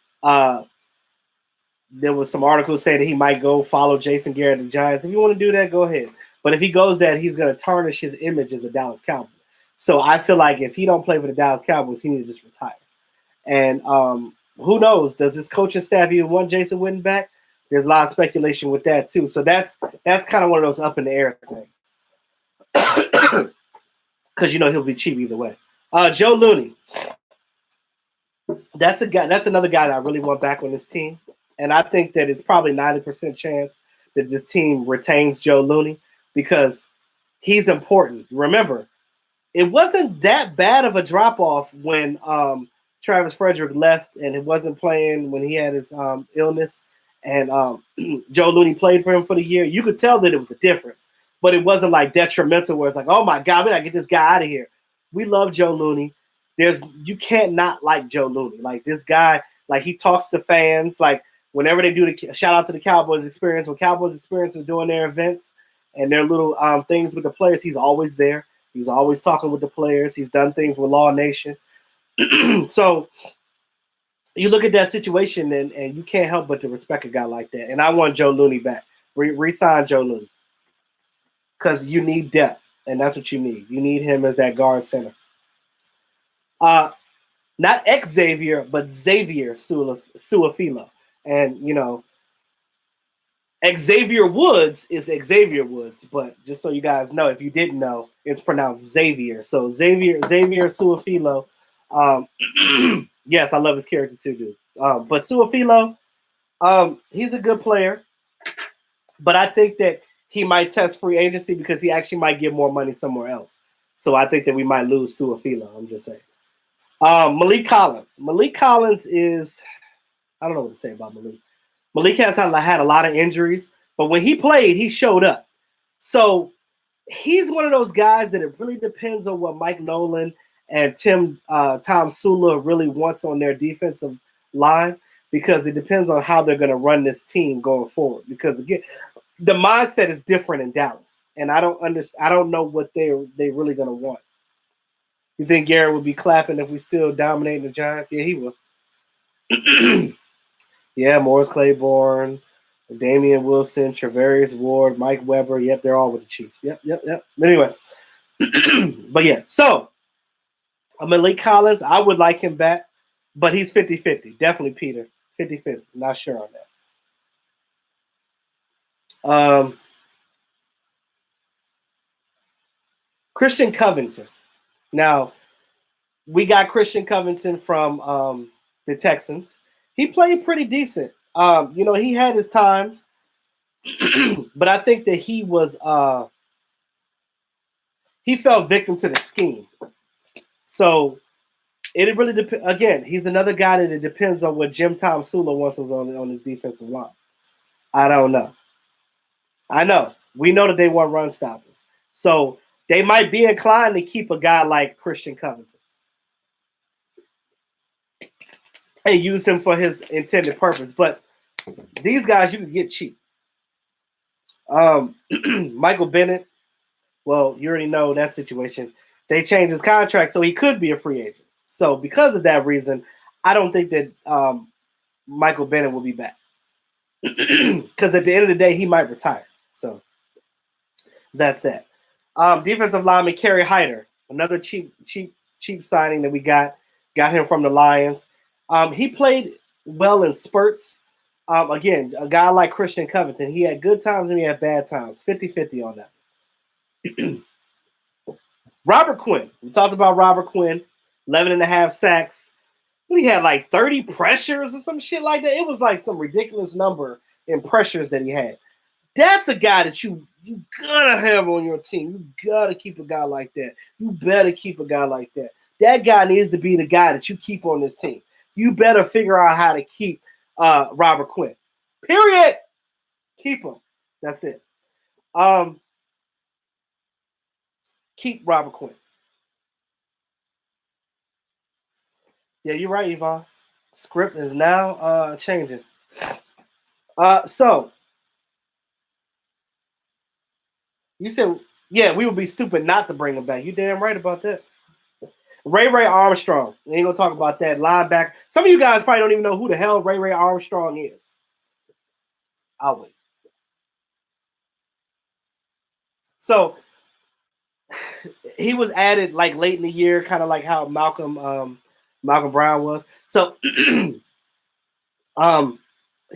There was some articles saying that he might go follow Jason Garrett and the Giants. If you want to do that, go ahead. But if he goes that, he's going to tarnish his image as a Dallas Cowboy. So I feel like if he don't play for the Dallas Cowboys, he needs to just retire. And who knows? Does this coaching staff even want Jason Witten back? There's a lot of speculation with that too. So that's kind of one of those up in the air things. Because he'll be cheap either way. Joe Looney. That's another guy that I really want back on this team. And I think that it's probably 90% chance that this team retains Joe Looney because he's important. Remember, it wasn't that bad of a drop-off when Travis Frederick left and it wasn't playing when he had his illness, and Joe Looney played for him for the year, you could tell that it was a difference. But it wasn't like detrimental where it's like, oh my God, we gotta get this guy out of here. We love Joe Looney. You can't not like Joe Looney. Like this guy, like he talks to fans. Like whenever they do the shout out to the Cowboys Experience, when Cowboys Experience is doing their events and their little things with the players, he's always there. He's always talking with the players. He's done things with Law Nation. So you look at that situation and you can't help but to respect a guy like that. And I want Joe Looney back. Resign Joe Looney. Because you need depth, and that's what you need. You need him as that guard center. Not Xavier, but Xavier Suafilo. And, you know, Xavier Woods is Xavier Woods, but just so you guys know, if you didn't know, it's pronounced Xavier. So Xavier Suafilo. Yes, I love his character too, dude. But Suafilo, he's a good player, but I think that he might test free agency because he actually might get more money somewhere else. So I think that we might lose Suafilo. I'm just saying. Malik Collins. Malik Collins is, I don't know what to say about Malik. Malik has had a lot of injuries, but when he played, he showed up. So he's one of those guys that it really depends on what Mike Nolan and Tom Sula really wants on their defensive line, because it depends on how they're going to run this team going forward. Because again, the mindset is different in Dallas, and I don't know what they really going to want. You think Garrett would be clapping if we still dominating the Giants? Yeah, he will. Yeah, Morris Claiborne, Damian Wilson, Travarius Ward, Mike Weber. Yep, they're all with the Chiefs. Yep. But anyway, but yeah, so Malik Collins, I would like him back, but he's 50-50. Definitely, Peter. 50-50. Not sure on that. Christian Covington. Now, we got Christian Covington from the Texans. He played pretty decent. You know, he had his times, but I think that he fell victim to the scheme. So it really depends. Again, he's another guy that it depends on what Jim Tom Sula wants on his defensive line. I don't know. I know. We know that they want run stoppers. So they might be inclined to keep a guy like Christian Covington and use him for his intended purpose. But these guys you can get cheap. Michael Bennett, well, you already know that situation. They changed his contract, so he could be a free agent. So because of that reason, I don't think that Michael Bennett will be back. Because at the end of the day, he might retire. So that's that. Defensive lineman Kerry Hyder, another cheap signing that we got him from the Lions. He played well in spurts. Again, a guy like Christian Covington, he had good times and he had bad times. 50-50 on that. Robert Quinn. We talked about Robert Quinn. 11.5 sacks. He had like 30 pressures or some shit like that. It was like some ridiculous number in pressures that he had. That's a guy that you gotta have on your team. You gotta keep a guy like that. You better keep a guy like that. That guy needs to be the guy that you keep on this team. You better figure out how to keep Robert Quinn. Period. Keep him. That's it. Keep Robert Quinn. Yeah, you're right, Yvonne. Script is now changing. So you said, yeah, we would be stupid not to bring him back. You damn right about that. Ray Armstrong. We ain't gonna talk about that linebacker. Some of you guys probably don't even know who the hell Ray Armstrong is. I'll wait. So he was added like late in the year, kind of like how Malcolm Brown was. So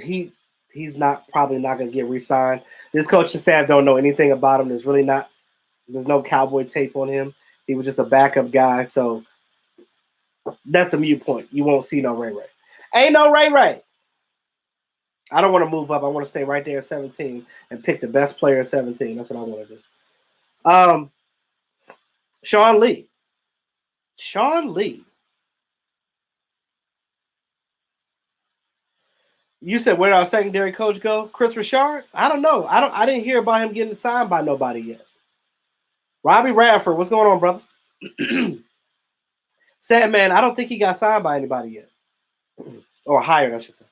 he's probably not gonna get re-signed. This coaching staff don't know anything about him. There's no Cowboy tape on him. He was just a backup guy. So that's a mute point. You won't see no Ray. Ain't no Ray. I don't want to move up. I want to stay right there at 17 and pick the best player at 17. That's what I want to do. Sean Lee. You said where did our secondary coach go? Chris Richard? I don't know. I didn't hear about him getting signed by nobody yet. Robbie Radford, what's going on, brother? Sad man, I don't think he got signed by anybody yet. Or hired, I should say.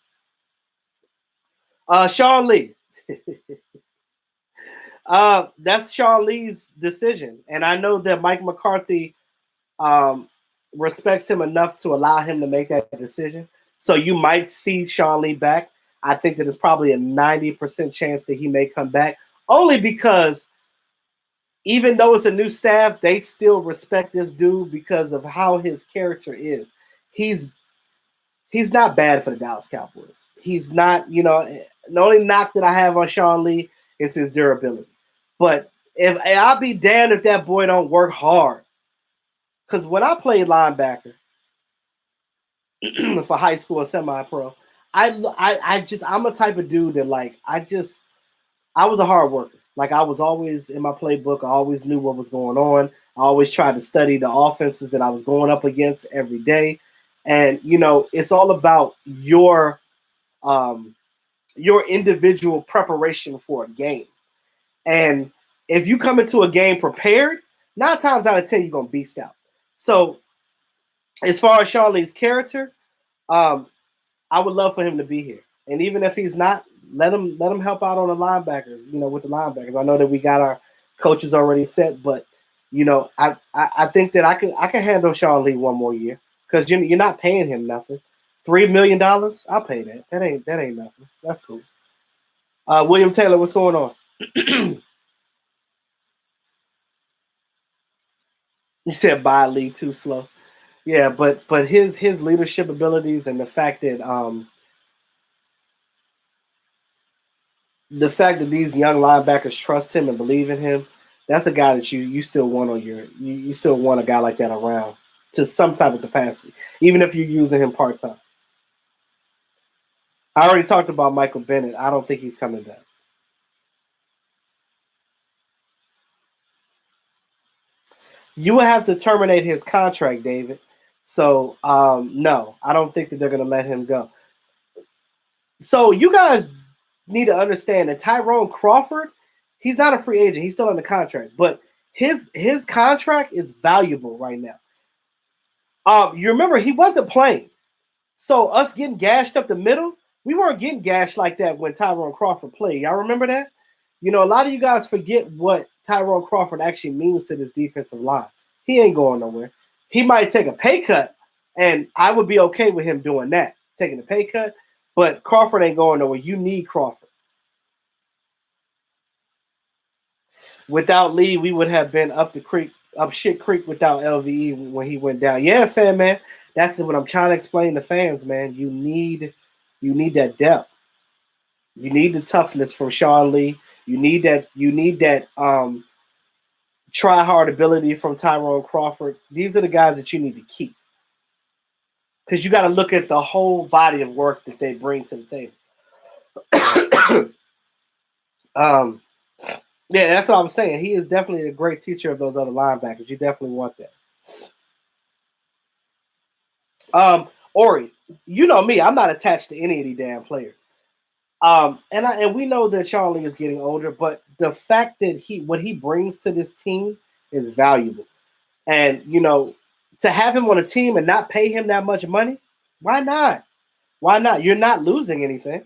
Sean Lee. That's Sean Lee's decision. And I know that Mike McCarthy respects him enough to allow him to make that decision. So you might see Sean Lee back. I think that it's probably a 90% chance that he may come back. Only because even though it's a new staff, they still respect this dude because of how his character is. He's not bad for the Dallas Cowboys. He's not, the only knock that I have on Sean Lee is his durability. But I'll be damned if that boy don't work hard. Because when I played linebacker for high school and semi-pro, I'm a type of dude that I was a hard worker. Like I was always in my playbook. I always knew what was going on. I always tried to study the offenses that I was going up against every day. And, it's all about your individual preparation for a game. And if you come into a game prepared, 9 times out of 10, you're going to beast out. So as far as Sean Lee's character, I would love for him to be here. And even if he's not, let him help out on the linebackers, with the linebackers. I know that we got our coaches already set, but, I think that I can handle Sean Lee one more year because you're not paying him nothing. $3 million, I'll pay that. That ain't nothing. That's cool. William Taylor, what's going on? You said bye Lee too slow. Yeah, but his leadership abilities and the fact that these young linebackers trust him and believe in him, that's a guy that you still want on you still want a guy like that around to some type of capacity, even if you're using him part-time. I already talked about Michael Bennett. I don't think he's coming back. You will have to terminate his contract, David. So, no, I don't think that they're going to let him go. So you guys need to understand that Tyrone Crawford, he's not a free agent. He's still under contract. But his contract is valuable right now. You remember, he wasn't playing. So us getting gashed up the middle, we weren't getting gashed like that when Tyrone Crawford played. Y'all remember that? A lot of you guys forget what Tyrone Crawford actually means to this defensive line. He ain't going nowhere. He might take a pay cut, and I would be okay with him doing that, taking a pay cut. But Crawford ain't going nowhere. You need Crawford. Without Lee, we would have been up shit creek without LVE when he went down. Yeah, Sam, man. That's what I'm trying to explain to fans, man. You need that depth. You need the toughness from Sean Lee. You need that try hard ability from Tyrone Crawford. These are the guys that you need to keep. Because you got to look at the whole body of work that they bring to the table. Yeah, that's what I'm saying. He is definitely a great teacher of those other linebackers. You definitely want that. Ori, you know me. I'm not attached to any of these damn players. And we know that Sean Lee is getting older, but the fact that what he brings to this team is valuable. And to have him on a team and not pay him that much money, why not? Why not? You're not losing anything.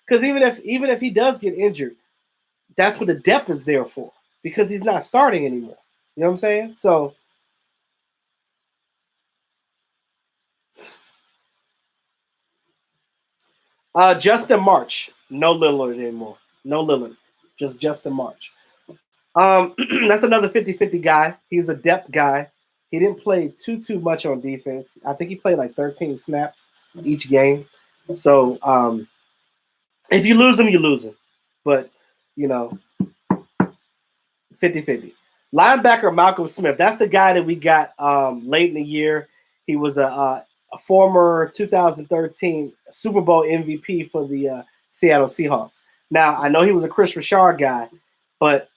Because even if he does get injured, that's what the depth is there for. Because he's not starting anymore. You know what I'm saying? So Justin March, no Lillard anymore. No Lillard. Just Justin March. That's another 50-50 guy. He's a depth guy. He didn't play too much on defense. I think he played like 13 snaps each game. So if you lose him, you lose him. But, 50-50. Linebacker Malcolm Smith. That's the guy that we got late in the year. He was a former 2013 Super Bowl MVP for the Seattle Seahawks. Now, I know he was a Chris Richard guy, but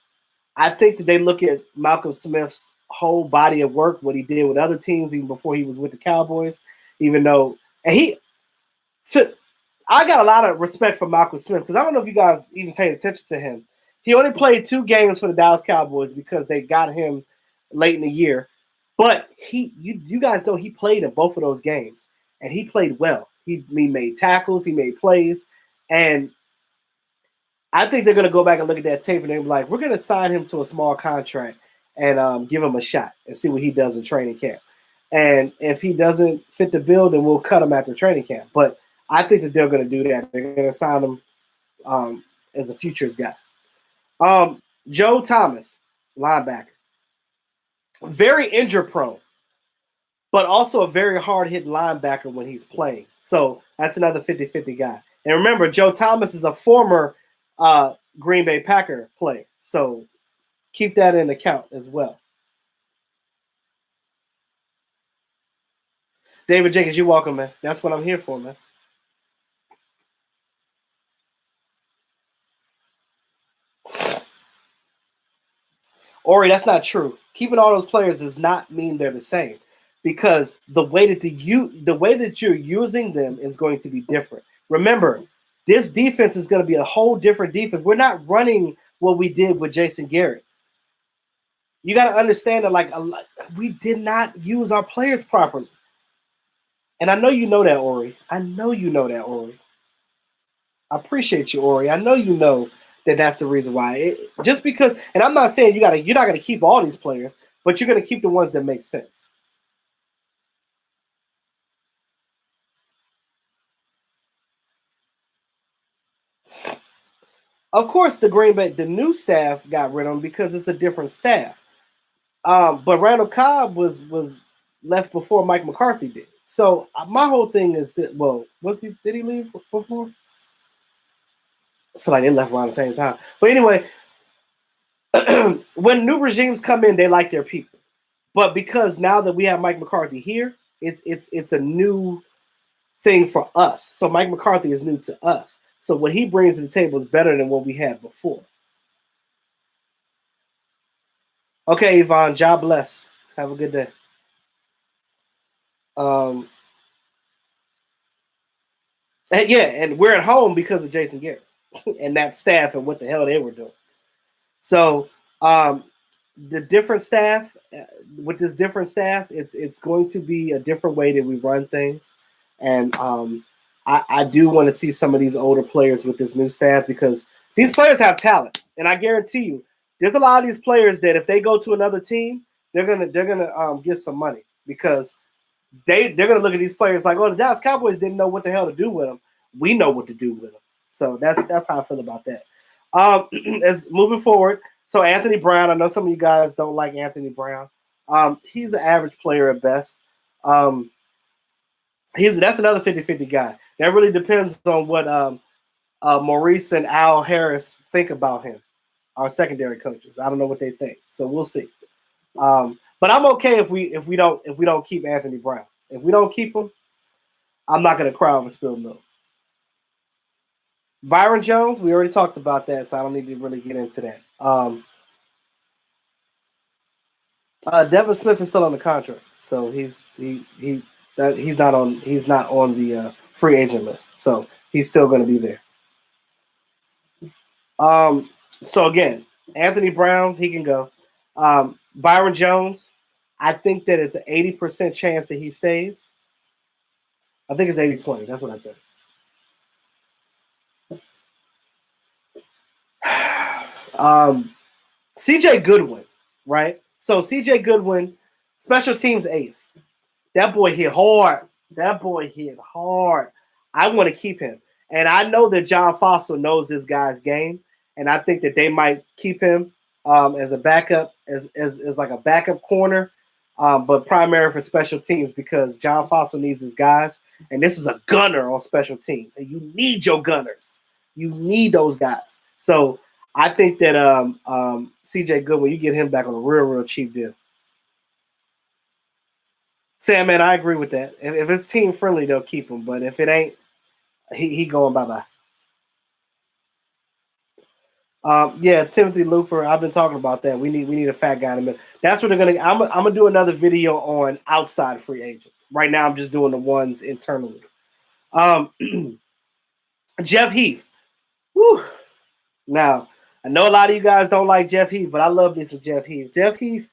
I think that they look at Malcolm Smith's whole body of work, what he did with other teams even before he was with the Cowboys, even though – and he took I got a lot of respect for Malcolm Smith because I don't know if you guys even paid attention to him. He only played 2 games for the Dallas Cowboys because they got him late in the year. But you guys know he played in both of those games, and he played well. He made tackles, he made plays, and I think they're going to go back and look at that tape and they're like, we're going to sign him to a small contract and give him a shot and see what he does in training camp. And if he doesn't fit the bill, then we'll cut him after training camp. But I think that they're going to do that. They're going to sign him as a futures guy. Joe Thomas, linebacker. Very injury prone, but also a very hard-hitting linebacker when he's playing. So that's another 50-50 guy. And remember, Joe Thomas is a former Green Bay Packer player. So keep that in account as well. David Jenkins, you're welcome, man. That's what I'm here for, man. Ori, that's not true. Keeping all those players does not mean they're the same, because the way that you're using them is going to be different. Remember, this defense is going to be a whole different defense. We're not running what we did with Jason Garrett. You got to understand that we did not use our players properly. And I know you know that, Ori. I know you know that, Ori. I appreciate you, Ori. I know you know that's the reason why. Just because, and I'm not saying you're not going to keep all these players, but you're going to keep the ones that make sense. Of course, the new staff got rid of him because it's a different staff. But Randall Cobb was left before Mike McCarthy did. So my whole thing is that, did he leave before? I feel like they left around the same time. But anyway, when new regimes come in, they like their people. But because now that we have Mike McCarthy here, it's a new thing for us. So Mike McCarthy is new to us. So what he brings to the table is better than what we had before. Okay, Yvonne, God bless. Have a good day. And we're at home because of Jason Garrett and that staff and what the hell they were doing. So the different staff, with this different staff, it's going to be a different way that we run things. And I do want to see some of these older players with this new staff because these players have talent. And I guarantee you, there's a lot of these players that if they go to another team, they're gonna get some money because they're gonna look at these players like, oh, the Dallas Cowboys didn't know what the hell to do with them. We know what to do with them. So that's how I feel about that. As moving forward, so Anthony Brown, I know some of you guys don't like Anthony Brown. He's an average player at best. That's another 50-50 guy. That really depends on what Maurice and Al Harris think about him, our secondary coaches. I don't know what they think, so we'll see. But I'm okay if we don't keep Anthony Brown. If we don't keep him, I'm not going to cry over spilled milk. Byron Jones, we already talked about that, so I don't need to really get into that. Devin Smith is still on the contract, so he's not on the free agent list, so he's still going to be there. So again, Anthony Brown, he can go. Byron Jones, I think that it's an 80% chance that he stays. I think it's 80-20. That's what I think. CJ Goodwin, right? So CJ Goodwin, special teams ace. That boy hit hard. I want to keep him. And I know that John Fossil knows this guy's game. And I think that they might keep him as a backup, as like a backup corner, but primary for special teams because John Fossil needs his guys. And this is a gunner on special teams. And you need your gunners. You need those guys. So I think that CJ Goodwin, you get him back on a real cheap deal. Sam, man, I agree with that. If it's team friendly, they'll keep him. But if it ain't, he going bye-bye. Timothy Looper. I've been talking about that. We need a fat guy in the middle. That's what they're gonna. I'm gonna do another video on outside free agents. Right now, I'm just doing the ones internally. Jeff Heath. Whew. Now, I know a lot of you guys don't like Jeff Heath, but I love me some Jeff Heath. Jeff Heath,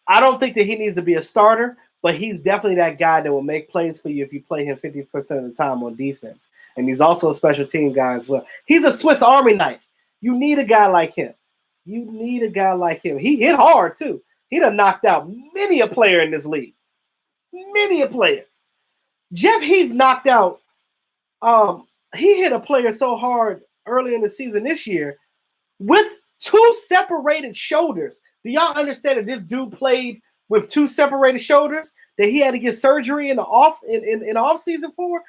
I don't think that he needs to be a starter, but he's definitely that guy that will make plays for you if you play him 50% of the time on defense. And he's also a special team guy as well. He's a Swiss Army knife. You need a guy like him. You need a guy like him. He hit hard, too. He done knocked out many a player in this league. Many a player. Jeff Heath knocked out he hit a player so hard early in the season this year with two separated shoulders. Do y'all understand that this dude played with two separated shoulders that he had to get surgery in the off season for?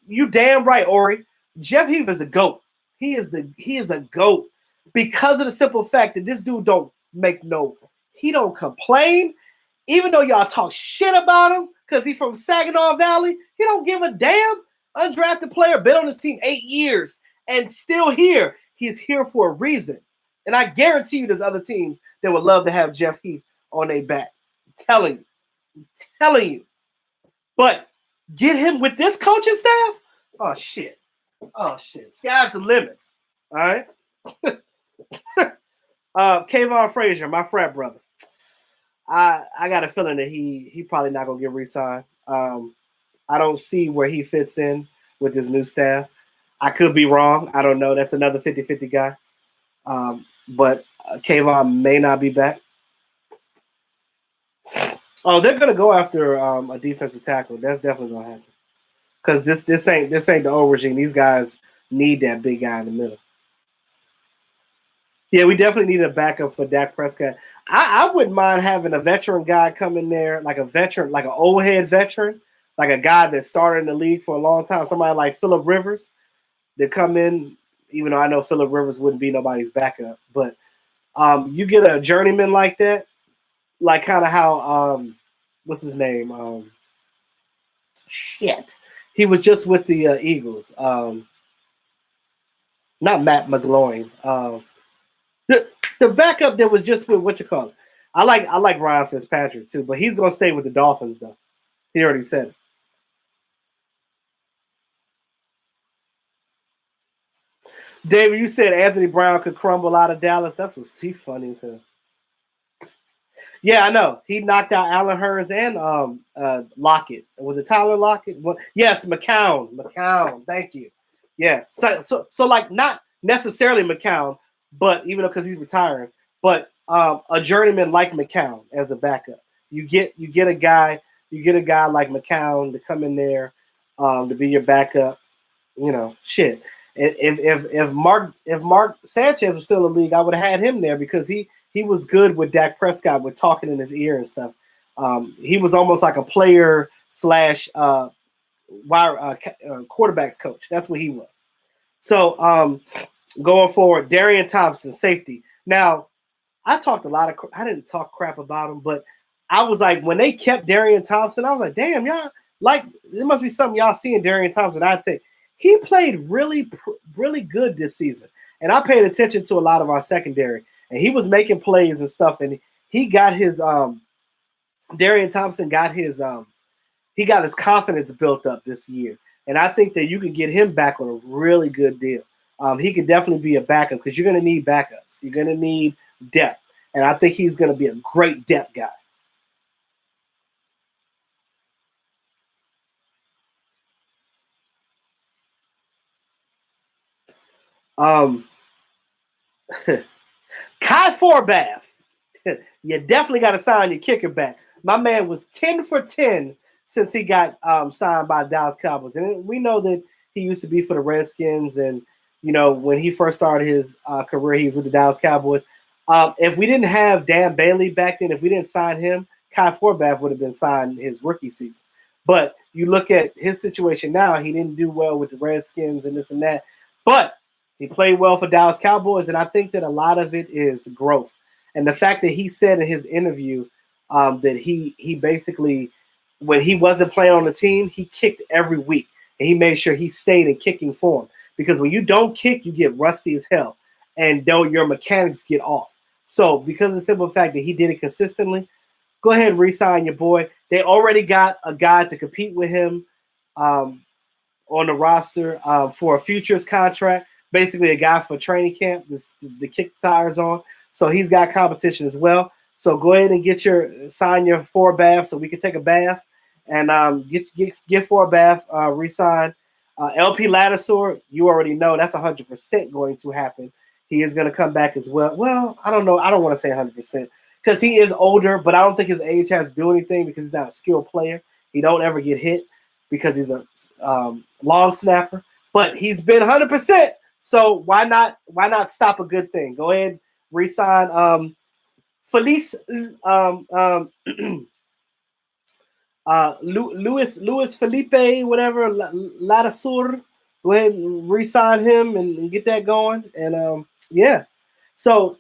You damn right, Ori. Jeff Heath is the GOAT. He is a GOAT because of the simple fact that this dude he don't complain. Even though y'all talk shit about him because he's from Saginaw Valley, he don't give a damn. Undrafted player, been on this team 8 years and still here. He's here for a reason. And I guarantee you there's other teams that would love to have Jeff Heath on their back. I'm telling you. But get him with this coaching staff? Oh, shit. Sky's the limits. All right? Kayvon Frazier, my frat brother. I got a feeling that he probably not going to get re-signed. I don't see where he fits in with this new staff. I could be wrong. I don't know. That's another 50-50 guy. But Kayvon may not be back. Oh, they're gonna go after a defensive tackle. That's definitely gonna happen. Because this ain't the old regime. These guys need that big guy in the middle. Yeah, we definitely need a backup for Dak Prescott. I wouldn't mind having a veteran guy come in there, like a veteran, like an old head veteran, like a guy that started in the league for a long time, somebody like Phillip Rivers that come in, even though I know Phillip Rivers wouldn't be nobody's backup. But you get a journeyman like that, like kind of how, what's his name? He was just with the Eagles. Not Matt McGloin. The backup that was just with what you call it. I like Ryan Fitzpatrick too, but he's gonna stay with the Dolphins though. He already said it. David, you said Anthony Brown could crumble out of Dallas. That's what he's funny as hell. Yeah, I know. He knocked out Allen Hurns and Lockett. Was it Tyler Lockett? Yes, McCown. Thank you. Yes. So like not necessarily McCown, but even though because he's retiring, but a journeyman like McCown as a backup. You get a guy like McCown to come in there to be your backup. You know, shit. If Mark Sanchez was still in the league, I would have had him there because he was good with Dak Prescott with talking in his ear and stuff. He was almost like a player / quarterbacks coach. That's what he was. So going forward, Darian Thompson, safety. Now, I didn't talk crap about him, but I was like, when they kept Darian Thompson, I was like, damn, y'all, like, there must be something y'all see in Darian Thompson. I think he played really, really good this season. And I paid attention to a lot of our secondary. And he was making plays and stuff. And he got his Darian Thompson got his he got his confidence built up this year. And I think that you can get him back on a really good deal. He could definitely be a backup because you're going to need backups. You're going to need depth. And I think he's going to be a great depth guy. Kai Forbath. You definitely got to sign your kicker back. My man was 10 for 10 since he got signed by the Dallas Cowboys. And we know that he used to be for the Redskins. And, you know, when he first started his career, he was with the Dallas Cowboys. If we didn't have Dan Bailey back then, if we didn't sign him, Kai Forbath would have been signed his rookie season. But you look at his situation now, he didn't do well with the Redskins and this and that. But he played well for Dallas Cowboys, and I think that a lot of it is growth. And the fact that he said in his interview that he basically, when he wasn't playing on the team, he kicked every week. And he made sure he stayed in kicking form. Because when you don't kick, you get rusty as hell. And your mechanics get off. So because of the simple fact that he did it consistently, go ahead and re-sign your boy. They already got a guy to compete with him on on the roster for a futures contract. Basically, a guy for training camp to kick the tires on. So he's got competition as well. So go ahead and sign your four bath so we can take a bath and get four bath re-sign. LP Ladisor, you already know that's 100% going to happen. He is going to come back as well. Well, I don't know. I don't want to say 100% because he is older, but I don't think his age has to do anything because he's not a skilled player. He don't ever get hit because he's a long snapper. But he's been 100%. So why not stop a good thing? Go ahead, re-sign Felice Luis Felipe, whatever, Ladisor. Go ahead and re-sign him and get that going. And yeah. So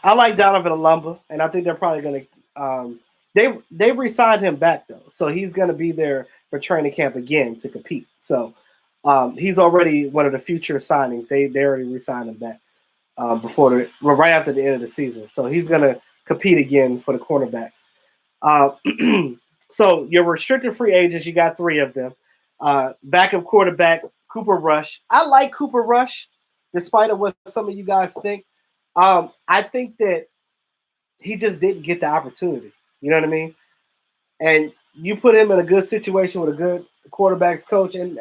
I like Donovan Alumba, and I think they're probably going to they re-signed him back though, so he's going to be there for training camp again to compete. So he's already one of the future signings. They already re-signed him back right after the end of the season. So he's going to compete again for the cornerbacks. So your restricted free agents, you got 3 of them. Backup quarterback Cooper Rush. I like Cooper Rush, despite of what some of you guys think. I think that he just didn't get the opportunity. You know what I mean? And you put him in a good situation with a good quarterbacks coach, and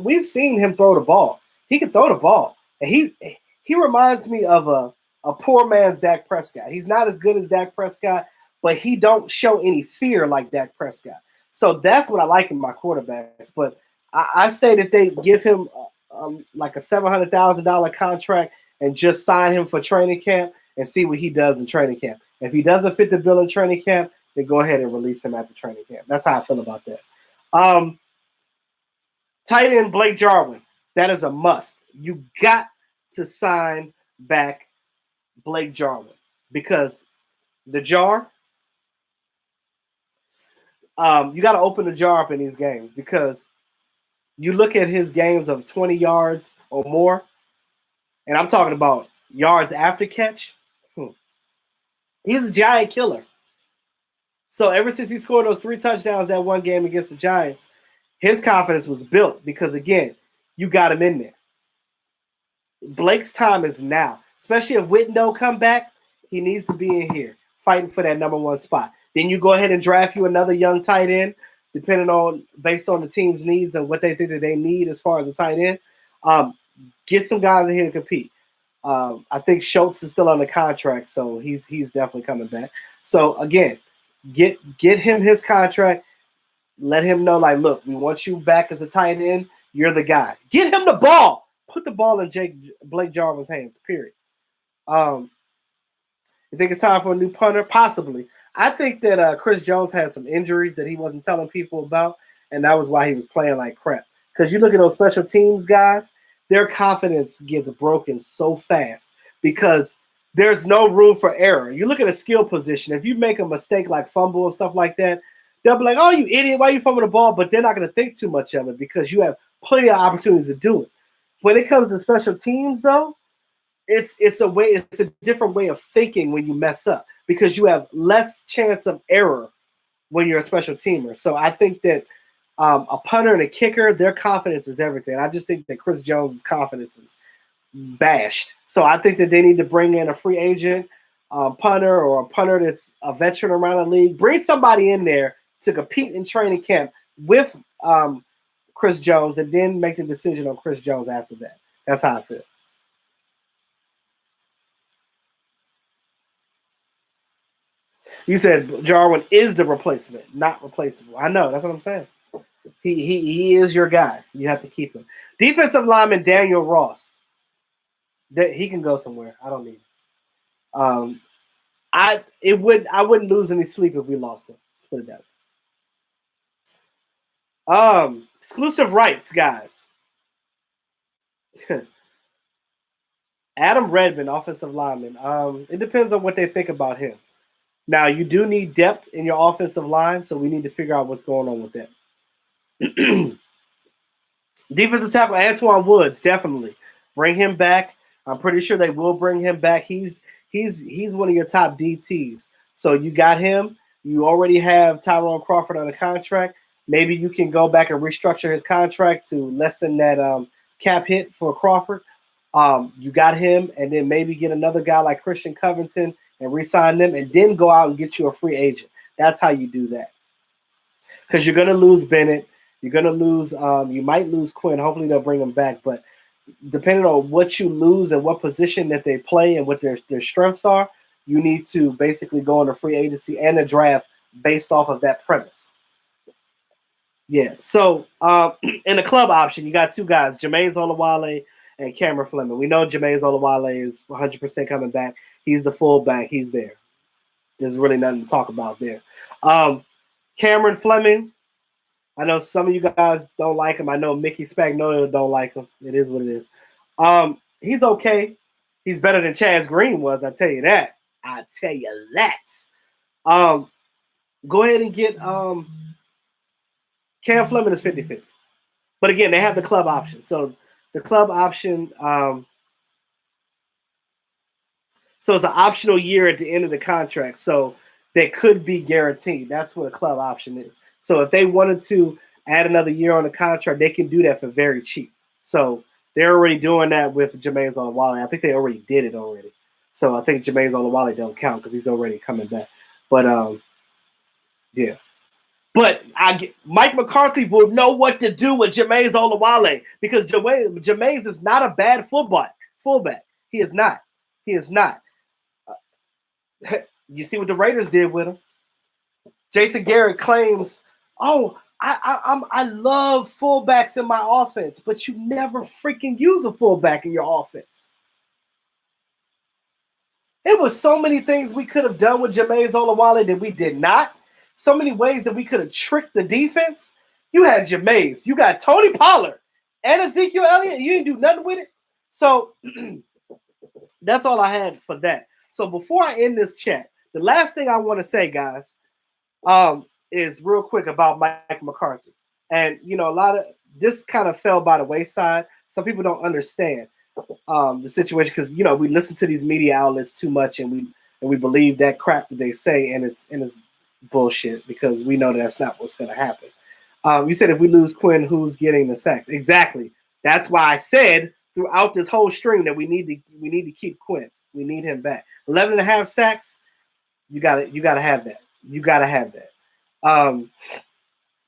we've seen him throw the ball. He can throw the ball, and he reminds me of a poor man's Dak Prescott. He's not as good as Dak Prescott, but he don't show any fear like Dak Prescott. So that's what I like in my quarterbacks. But I say that they give him like a $700,000 contract and just sign him for training camp and see what he does in training camp. If he doesn't fit the bill in training camp, then go ahead and release him after training camp. That's how I feel about that. Tight end Blake Jarwin. That is a must. You got to sign back Blake Jarwin because the jar, you got to open the jar up in these games because you look at his games of 20 yards or more, and I'm talking about yards after catch. He's a giant killer. So ever since he scored those 3 touchdowns that one game against the Giants, his confidence was built because, again, you got him in there. Blake's time is now, especially if Witten don't come back. He needs to be in here fighting for that number 1 spot. Then you go ahead and draft you another young tight end, based on the team's needs and what they think that they need as far as a tight end. Get some guys in here to compete. I think Schultz is still on the contract, so he's definitely coming back. So again, get him his contract. Let him know, like, look, we want you back as a tight end. You're the guy. Get him the ball. Put the ball in Blake Jarwin's hands, period. You think it's time for a new punter? Possibly. I think that Chris Jones had some injuries that he wasn't telling people about, and that was why he was playing like crap. Because you look at those special teams guys, their confidence gets broken so fast because there's no room for error. You look at a skill position. If you make a mistake like fumble and stuff like that, they'll be like, oh, you idiot, why are you fumbling the ball? But they're not going to think too much of it because you have plenty of opportunities to do it. When it comes to special teams, though, it's a different way of thinking when you mess up because you have less chance of error when you're a special teamer. So I think that a punter and a kicker, their confidence is everything. I just think that Chris Jones' confidence is bashed. So I think that they need to bring in a free agent punter or a punter that's a veteran around the league. Bring somebody in there to compete in training camp with Chris Jones and then make the decision on Chris Jones after that. That's how I feel. You said Jarwin is the replacement, not replaceable. I know. That's what I'm saying. He is your guy. You have to keep him. Defensive lineman Daniel Ross. He can go somewhere. I don't need him. I wouldn't lose any sleep if we lost him. Let's put it that way. Exclusive rights, guys. Adam Redmond, offensive lineman. It depends on what they think about him. Now, you do need depth in your offensive line, so we need to figure out what's going on with that. Defensive tackle Antoine Woods, definitely bring him back. I'm pretty sure they will bring him back. He's one of your top DTs. So you got him. You already have Tyrone Crawford on a contract. Maybe you can go back and restructure his contract to lessen that cap hit for Crawford. You got him, and then maybe get another guy like Christian Covington and re-sign them, and then go out and get you a free agent. That's how you do that. Because you're going to lose Bennett. You're going to lose you might lose Quinn. Hopefully they'll bring him back. But depending on what you lose and what position that they play and what their strengths are, you need to basically go into free agency and a draft based off of that premise. Yeah. So in the club option, you got two guys, Jermaine Olawale and Cameron Fleming. We know Jermaine Olawale is 100% coming back. He's the fullback. He's there. There's really nothing to talk about there. Cameron Fleming, I know some of you guys don't like him. I know Mickey Spagnolia don't like him. It is what it is. He's okay. He's better than Chaz Green was, I tell you that. I tell you that. Go ahead and get Cam Fleming is 50-50. But again, they have the club option. So the club option, so it's an optional year at the end of the contract. So they could be guaranteed. That's what a club option is. So if they wanted to add another year on the contract, they can do that for very cheap. So they're already doing that with Jermaine Olawale. I think they already did it already. So I think Jermaine Olawale don't count because he's already coming back. But yeah. But Mike McCarthy will know what to do with Jermaine Olawale because Jermaine is not a bad fullback. He is not. He is not. You see what the Raiders did with him. Jason Garrett claims, "Oh, I love fullbacks in my offense, but you never freaking use a fullback in your offense." It was so many things we could have done with Jermaine Olawale that we did not. So many ways that we could have tricked the defense. You had Jermaine, you got Tony Pollard and Ezekiel Elliott. You didn't do nothing with it. So that's all I had for that. So before I end this chat, the last thing I want to say, guys, is real quick about Mike McCarthy. And, you know, a lot of this kind of fell by the wayside. Some people don't understand the situation because, you know, we listen to these media outlets too much and we believe that crap that they say, and it's bullshit because we know that's not what's going to happen. You said if we lose Quinn, who's getting the sacks? Exactly. That's why I said throughout this whole stream that we need to keep Quinn. We need him back. 11.5 sacks. You gotta have that. You gotta have that.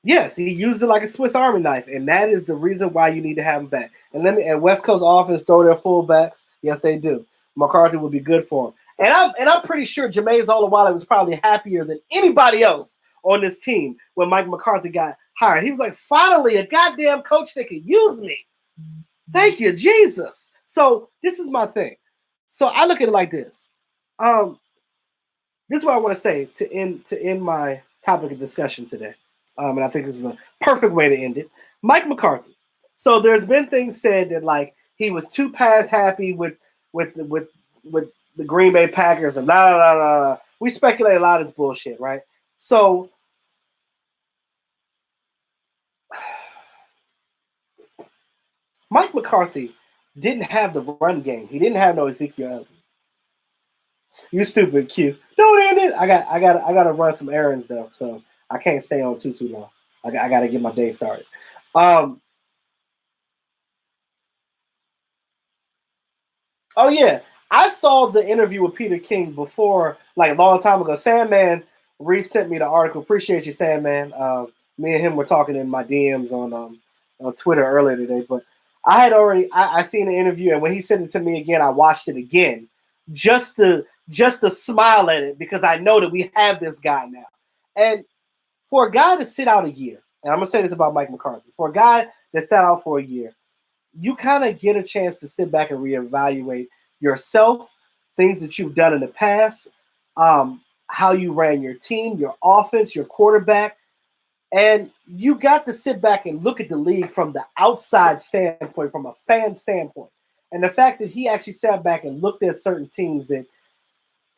Yes, he used it like a Swiss Army knife, and that is the reason why you need to have him back. And West Coast offense throw their fullbacks. Yes, they do. McCarthy would be good for him. And I'm pretty sure Jermaine Olawale was probably happier than anybody else on this team when Mike McCarthy got hired. He was like, finally, a goddamn coach that could use me. Thank you, Jesus. So this is my thing. So I look at it like this. This is what I want to say to end my topic of discussion today. And I think this is a perfect way to end it. Mike McCarthy. So there's been things said that like he was too pass happy with the Green Bay Packers and blah, blah, blah, blah. We speculate a lot of this bullshit, right? So Mike McCarthy didn't have the run game. He didn't have no Ezekiel Elliott. You stupid, Q. Don't end it. I got to run some errands though, so I can't stay on too long. I got to get my day started. Oh yeah, I saw the interview with Peter King before, like a long time ago. Sandman resent me the article. Appreciate you, Sandman. Me and him were talking in my DMs on Twitter earlier today, but I had already I seen the interview, and when he sent it to me again, I watched it again just to smile at it because I know that we have this guy now. And for a guy to sit out a year, and I'm gonna say this about Mike McCarthy, for a guy that sat out for a year, you kind of get a chance to sit back and reevaluate yourself, things that you've done in the past, how you ran your team, your offense, your quarterback. And you got to sit back and look at the league from the outside standpoint, from a fan standpoint. And the fact that he actually sat back and looked at certain teams that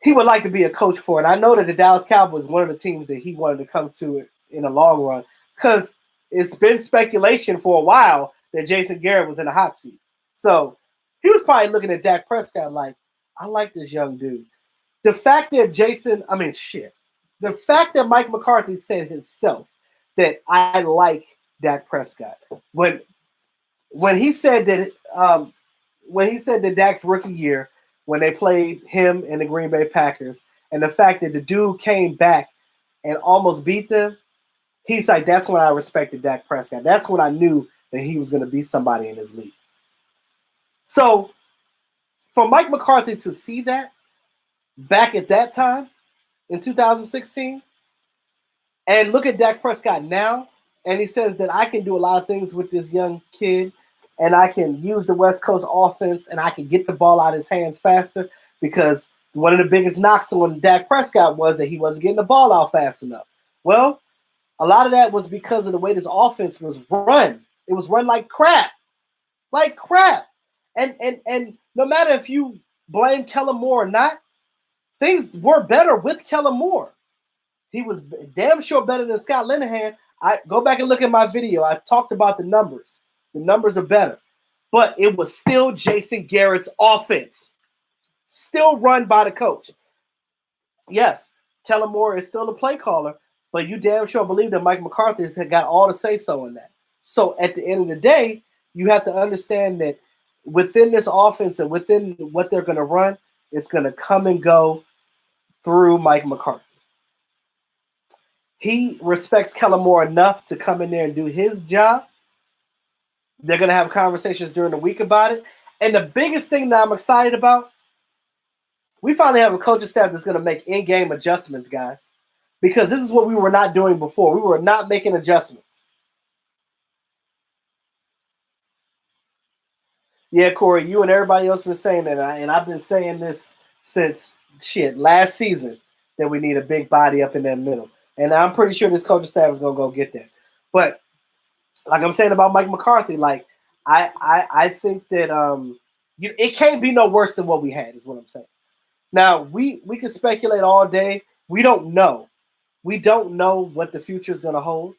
he would like to be a coach for. And I know that the Dallas Cowboys is one of the teams that he wanted to come to in the long run because it's been speculation for a while that Jason Garrett was in a hot seat. So he was probably looking at Dak Prescott like, I like this young dude. The fact that The fact that Mike McCarthy said himself that I like Dak Prescott when he said that Dak's rookie year when they played him and the Green Bay Packers, and the fact that the dude came back and almost beat them, he's like, that's when I respected Dak Prescott. That's when I knew that he was going to be somebody in his league. So for Mike McCarthy to see that back at that time in 2016 and look at Dak Prescott now, and he says that I can do a lot of things with this young kid and I can use the West Coast offense and I can get the ball out of his hands faster because one of the biggest knocks on Dak Prescott was that he wasn't getting the ball out fast enough. Well, a lot of that was because of the way this offense was run. It was run like crap. Like crap. And no matter if you blame Kellen Moore or not, things were better with Kellen Moore. He was damn sure better than Scott Linehan. I go back and look at my video. I talked about the numbers. The numbers are better. But it was still Jason Garrett's offense. Still run by the coach. Yes, Kellen Moore is still the play caller, but you damn sure believe that Mike McCarthy has got all the say-so in that. So at the end of the day, you have to understand that within this offense and within what they're going to run, it's going to come and go through Mike McCarthy. He respects Kellen Moore enough to come in there and do his job. They're going to have conversations during the week about it. And the biggest thing that I'm excited about, we finally have a coaching staff that's going to make in-game adjustments, guys. Because this is what we were not doing before. We were not making adjustments. Yeah, Corey, you and everybody else been saying that, and I've been saying this since last season that we need a big body up in that middle. And I'm pretty sure this coaching staff is going to go get that. But like I'm saying about Mike McCarthy, like I think that it can't be no worse than what we had, is what I'm saying. Now, we can speculate all day. We don't know. We don't know what the future is going to hold.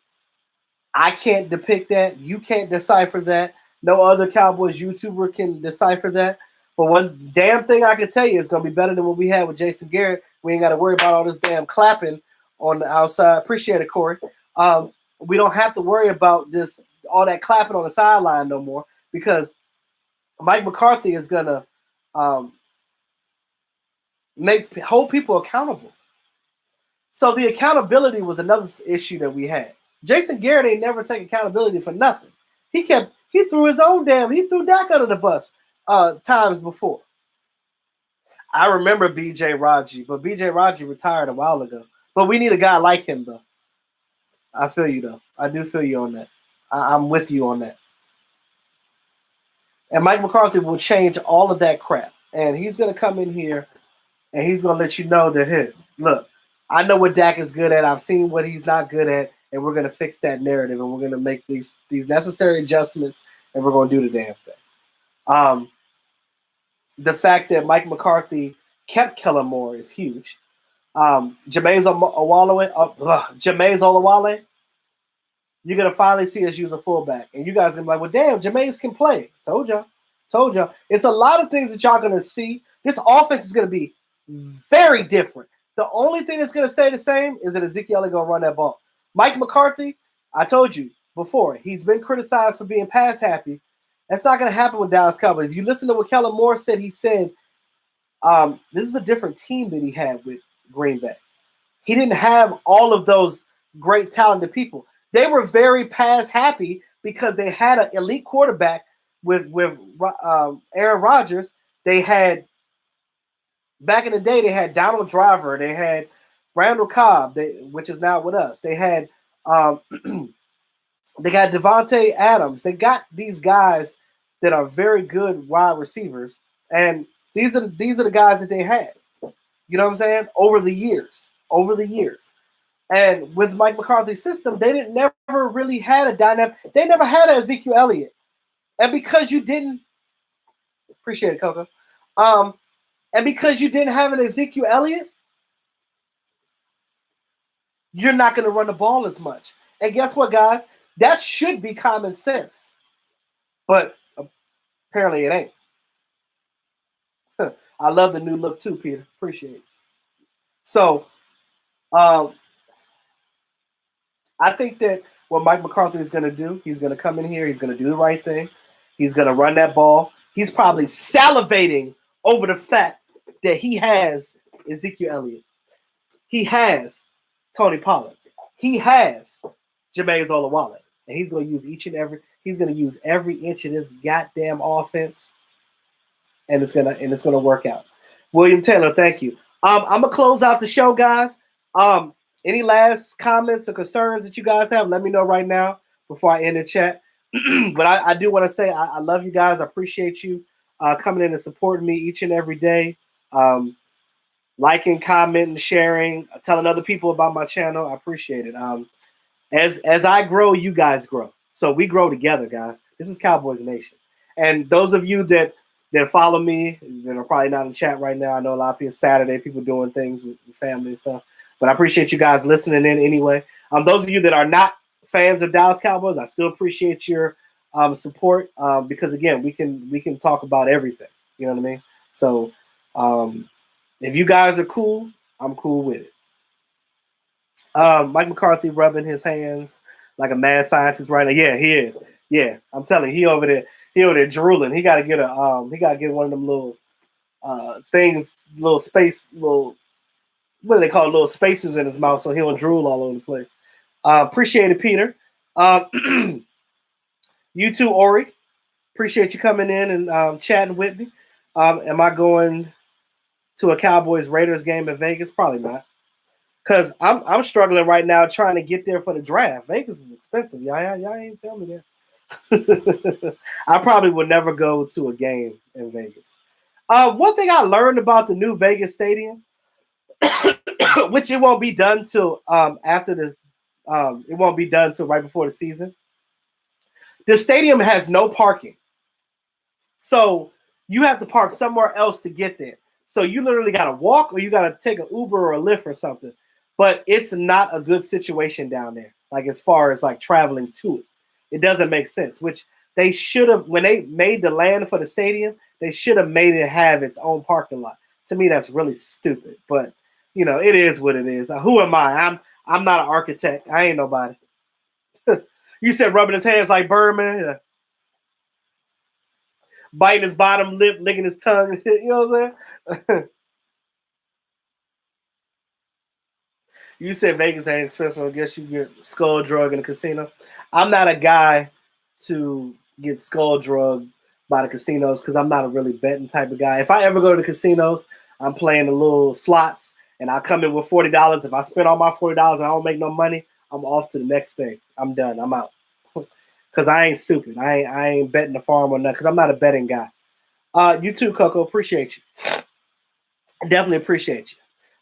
I can't depict that. You can't decipher that. No other Cowboys YouTuber can decipher that. But one damn thing I can tell you is going to be better than what we had with Jason Garrett. We ain't got to worry about all this damn clapping on the outside. Appreciate it, Corey. We don't have to worry about all that clapping on the sideline no more because Mike McCarthy is going to hold people accountable. So the accountability was another issue that we had. Jason Garrett ain't never take accountability for nothing. He threw his own he threw Dak under the bus times before. I remember B.J. Raji, but B.J. Raji retired a while ago. But we need a guy like him, though. I feel you, though. I do feel you on that. I'm with you on that. And Mike McCarthy will change all of that crap. And he's going to come in here and he's going to let you know that, hey, look, I know what Dak is good at. I've seen what he's not good at. And we're going to fix that narrative. And we're going to make these necessary adjustments. And we're going to do the damn thing. The fact that Mike McCarthy kept Kellen Moore is huge. Jameis Olawale, you're going to finally see us use a fullback. And you guys are going to be like, well, damn, Jameis can play. Told y'all. It's a lot of things that y'all going to see. This offense is going to be very different. The only thing that's going to stay the same is that Ezekiel is going to run that ball. Mike McCarthy, I told you before, he's been criticized for being pass happy. That's not going to happen with Dallas Cowboys. If you listen to what Kellen Moore said, he said this is a different team that he had with Green Bay. He didn't have all of those great talented people. They were very pass happy because they had an elite quarterback with Aaron Rodgers. They had, back in the day, they had Donald Driver. They had Randall Cobb, which is now with us. They had they got Devontae Adams. They got these guys that are very good wide receivers, and these are the guys that they had. You know what I'm saying? Over the years. And with Mike McCarthy's system, they never really had a dynamic. They never had an Ezekiel Elliott. And because you didn't, appreciate it, Coco. And because you didn't have an Ezekiel Elliott, you're not going to run the ball as much. And guess what, guys? That should be common sense. But apparently it ain't. I love the new look too, Peter. Appreciate it. So Um, I think that what Mike McCarthy is going to do, he's going to come in here, he's going to do the right thing, he's going to run that ball. He's probably salivating over the fact that he has Ezekiel Elliott, he has Tony Pollard, he has Jameis Olawale, and he's going to use he's going to use every inch of this goddamn offense, and it's gonna work out. William Taylor, thank you. I'm gonna close out the show, guys. Any last comments or concerns that you guys have? Let me know right now before I end the chat. But I do want to say I love you guys. I appreciate you coming in and supporting me each and every day. Liking, commenting, sharing, telling other people about my channel. I appreciate it. As I grow, you guys grow. So we grow together, guys. This is Cowboys Nation. And those of you that follow me, that are probably not in chat right now. I know a lot of people, Saturday, people doing things with family and stuff. But I appreciate you guys listening in anyway. Those of you that are not fans of Dallas Cowboys, I still appreciate your support because, again, we can talk about everything. You know what I mean? So if you guys are cool, I'm cool with it. Mike McCarthy rubbing his hands like a mad scientist right now. Yeah, he is. Yeah, I'm telling you, he over there drooling. He got to get one of them little things, little space, little, what do they call it, little spacers in his mouth so he don't drool all over the place. Appreciate it, Peter. You too, Ori. Appreciate you coming in and chatting with me. Am I going to a Cowboys Raiders game in Vegas? Probably not. Because I'm struggling right now trying to get there for the draft. Vegas is expensive. Y'all ain't tell me that. I probably would never go to a game in Vegas. One thing I learned about the new Vegas stadium, which it won't be done till after this. It won't be done till right before the season. The stadium has no parking, so you have to park somewhere else to get there. So you literally got to walk, or you got to take an Uber or a Lyft or something. But it's not a good situation down there. Like as far as like traveling to it, it doesn't make sense. Which they should have, when they made the land for the stadium, they should have made it have its own parking lot. To me, that's really stupid. But you know, it is what it is. Who am I? I'm not an architect. I ain't nobody. You said rubbing his hands like Birdman, yeah. Biting his bottom lip, licking his tongue. You know what I'm saying? You said Vegas ain't expensive. I guess you get skull drug in a casino. I'm not a guy to get skull drugged by the casinos because I'm not a really betting type of guy. If I ever go to the casinos, I'm playing the little slots and I come in with $40. If I spend all my $40 and I don't make no money, I'm off to the next thing. I'm done. I'm out. Because I ain't stupid. I ain't betting the farm or nothing because I'm not a betting guy. You too, Coco. Appreciate you. Definitely appreciate you.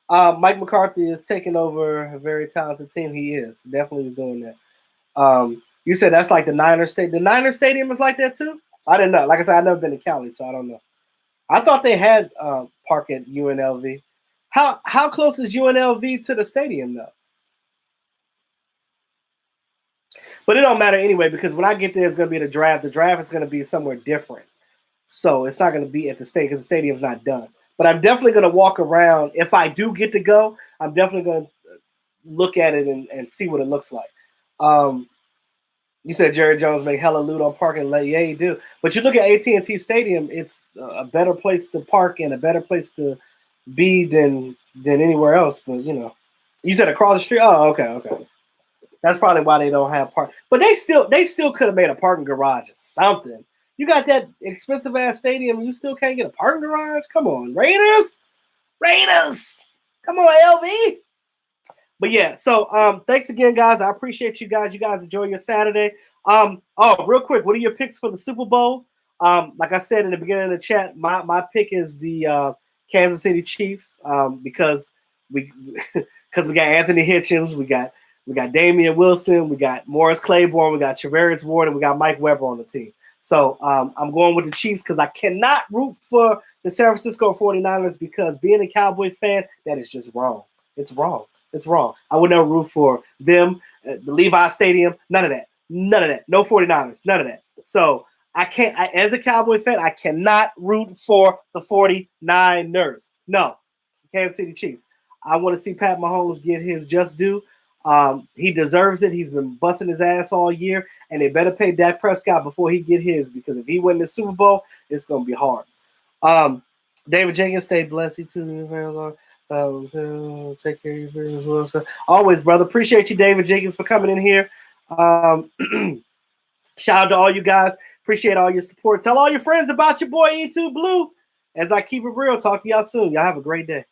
Mike McCarthy is taking over a very talented team. He is. Definitely is doing that. You said that's like the Niners Stadium. The Niners Stadium is like that too? I didn't know. Like I said, I've never been to Cali, so I don't know. I thought they had park at UNLV. How close is UNLV to the stadium, though? But it don't matter anyway because when I get there, it's going to be the draft. The draft is going to be somewhere different. So it's not going to be at the stadium because the stadium's not done. But I'm definitely going to walk around. If I do get to go, I'm definitely going to look at it and see what it looks like. You said Jerry Jones make hella loot on parking lot. Yeah, you do. But you look at AT&T Stadium, it's a better place to park and a better place to be than anywhere else. But, you know, you said across the street. Oh, okay. That's probably why they don't have park. But they still could have made a parking garage or something. You got that expensive ass stadium, you still can't get a parking garage? Come on, Raiders! Come on, LV! But yeah, so thanks again, guys. I appreciate you guys. You guys enjoy your Saturday. Real quick, what are your picks for the Super Bowl? Like I said in the beginning of the chat, my pick is the Kansas City Chiefs because we got Anthony Hitchens, we got Damian Wilson, we got Morris Claiborne, we got Travarius Ward, and we got Mike Weber on the team. So I'm going with the Chiefs because I cannot root for the San Francisco 49ers because being a Cowboy fan, that is just wrong. It's wrong. I would never root for them, the Levi Stadium, none of that. No 49ers, none of that. So I can't, as a Cowboy fan, I cannot root for the 49ers. No, Kansas City Chiefs. I want to see Pat Mahomes get his just due. He deserves it. He's been busting his ass all year, and they better pay Dak Prescott before he get his, because if he win the Super Bowl, it's gonna be hard. David Jenkins, stay blessed. You too. Take care of you as well. So, always, brother. Appreciate you, David Jenkins, for coming in here. Shout out to all you guys. Appreciate all your support. Tell all your friends about your boy E2 Blue. As I keep it real, talk to y'all soon. Y'all have a great day.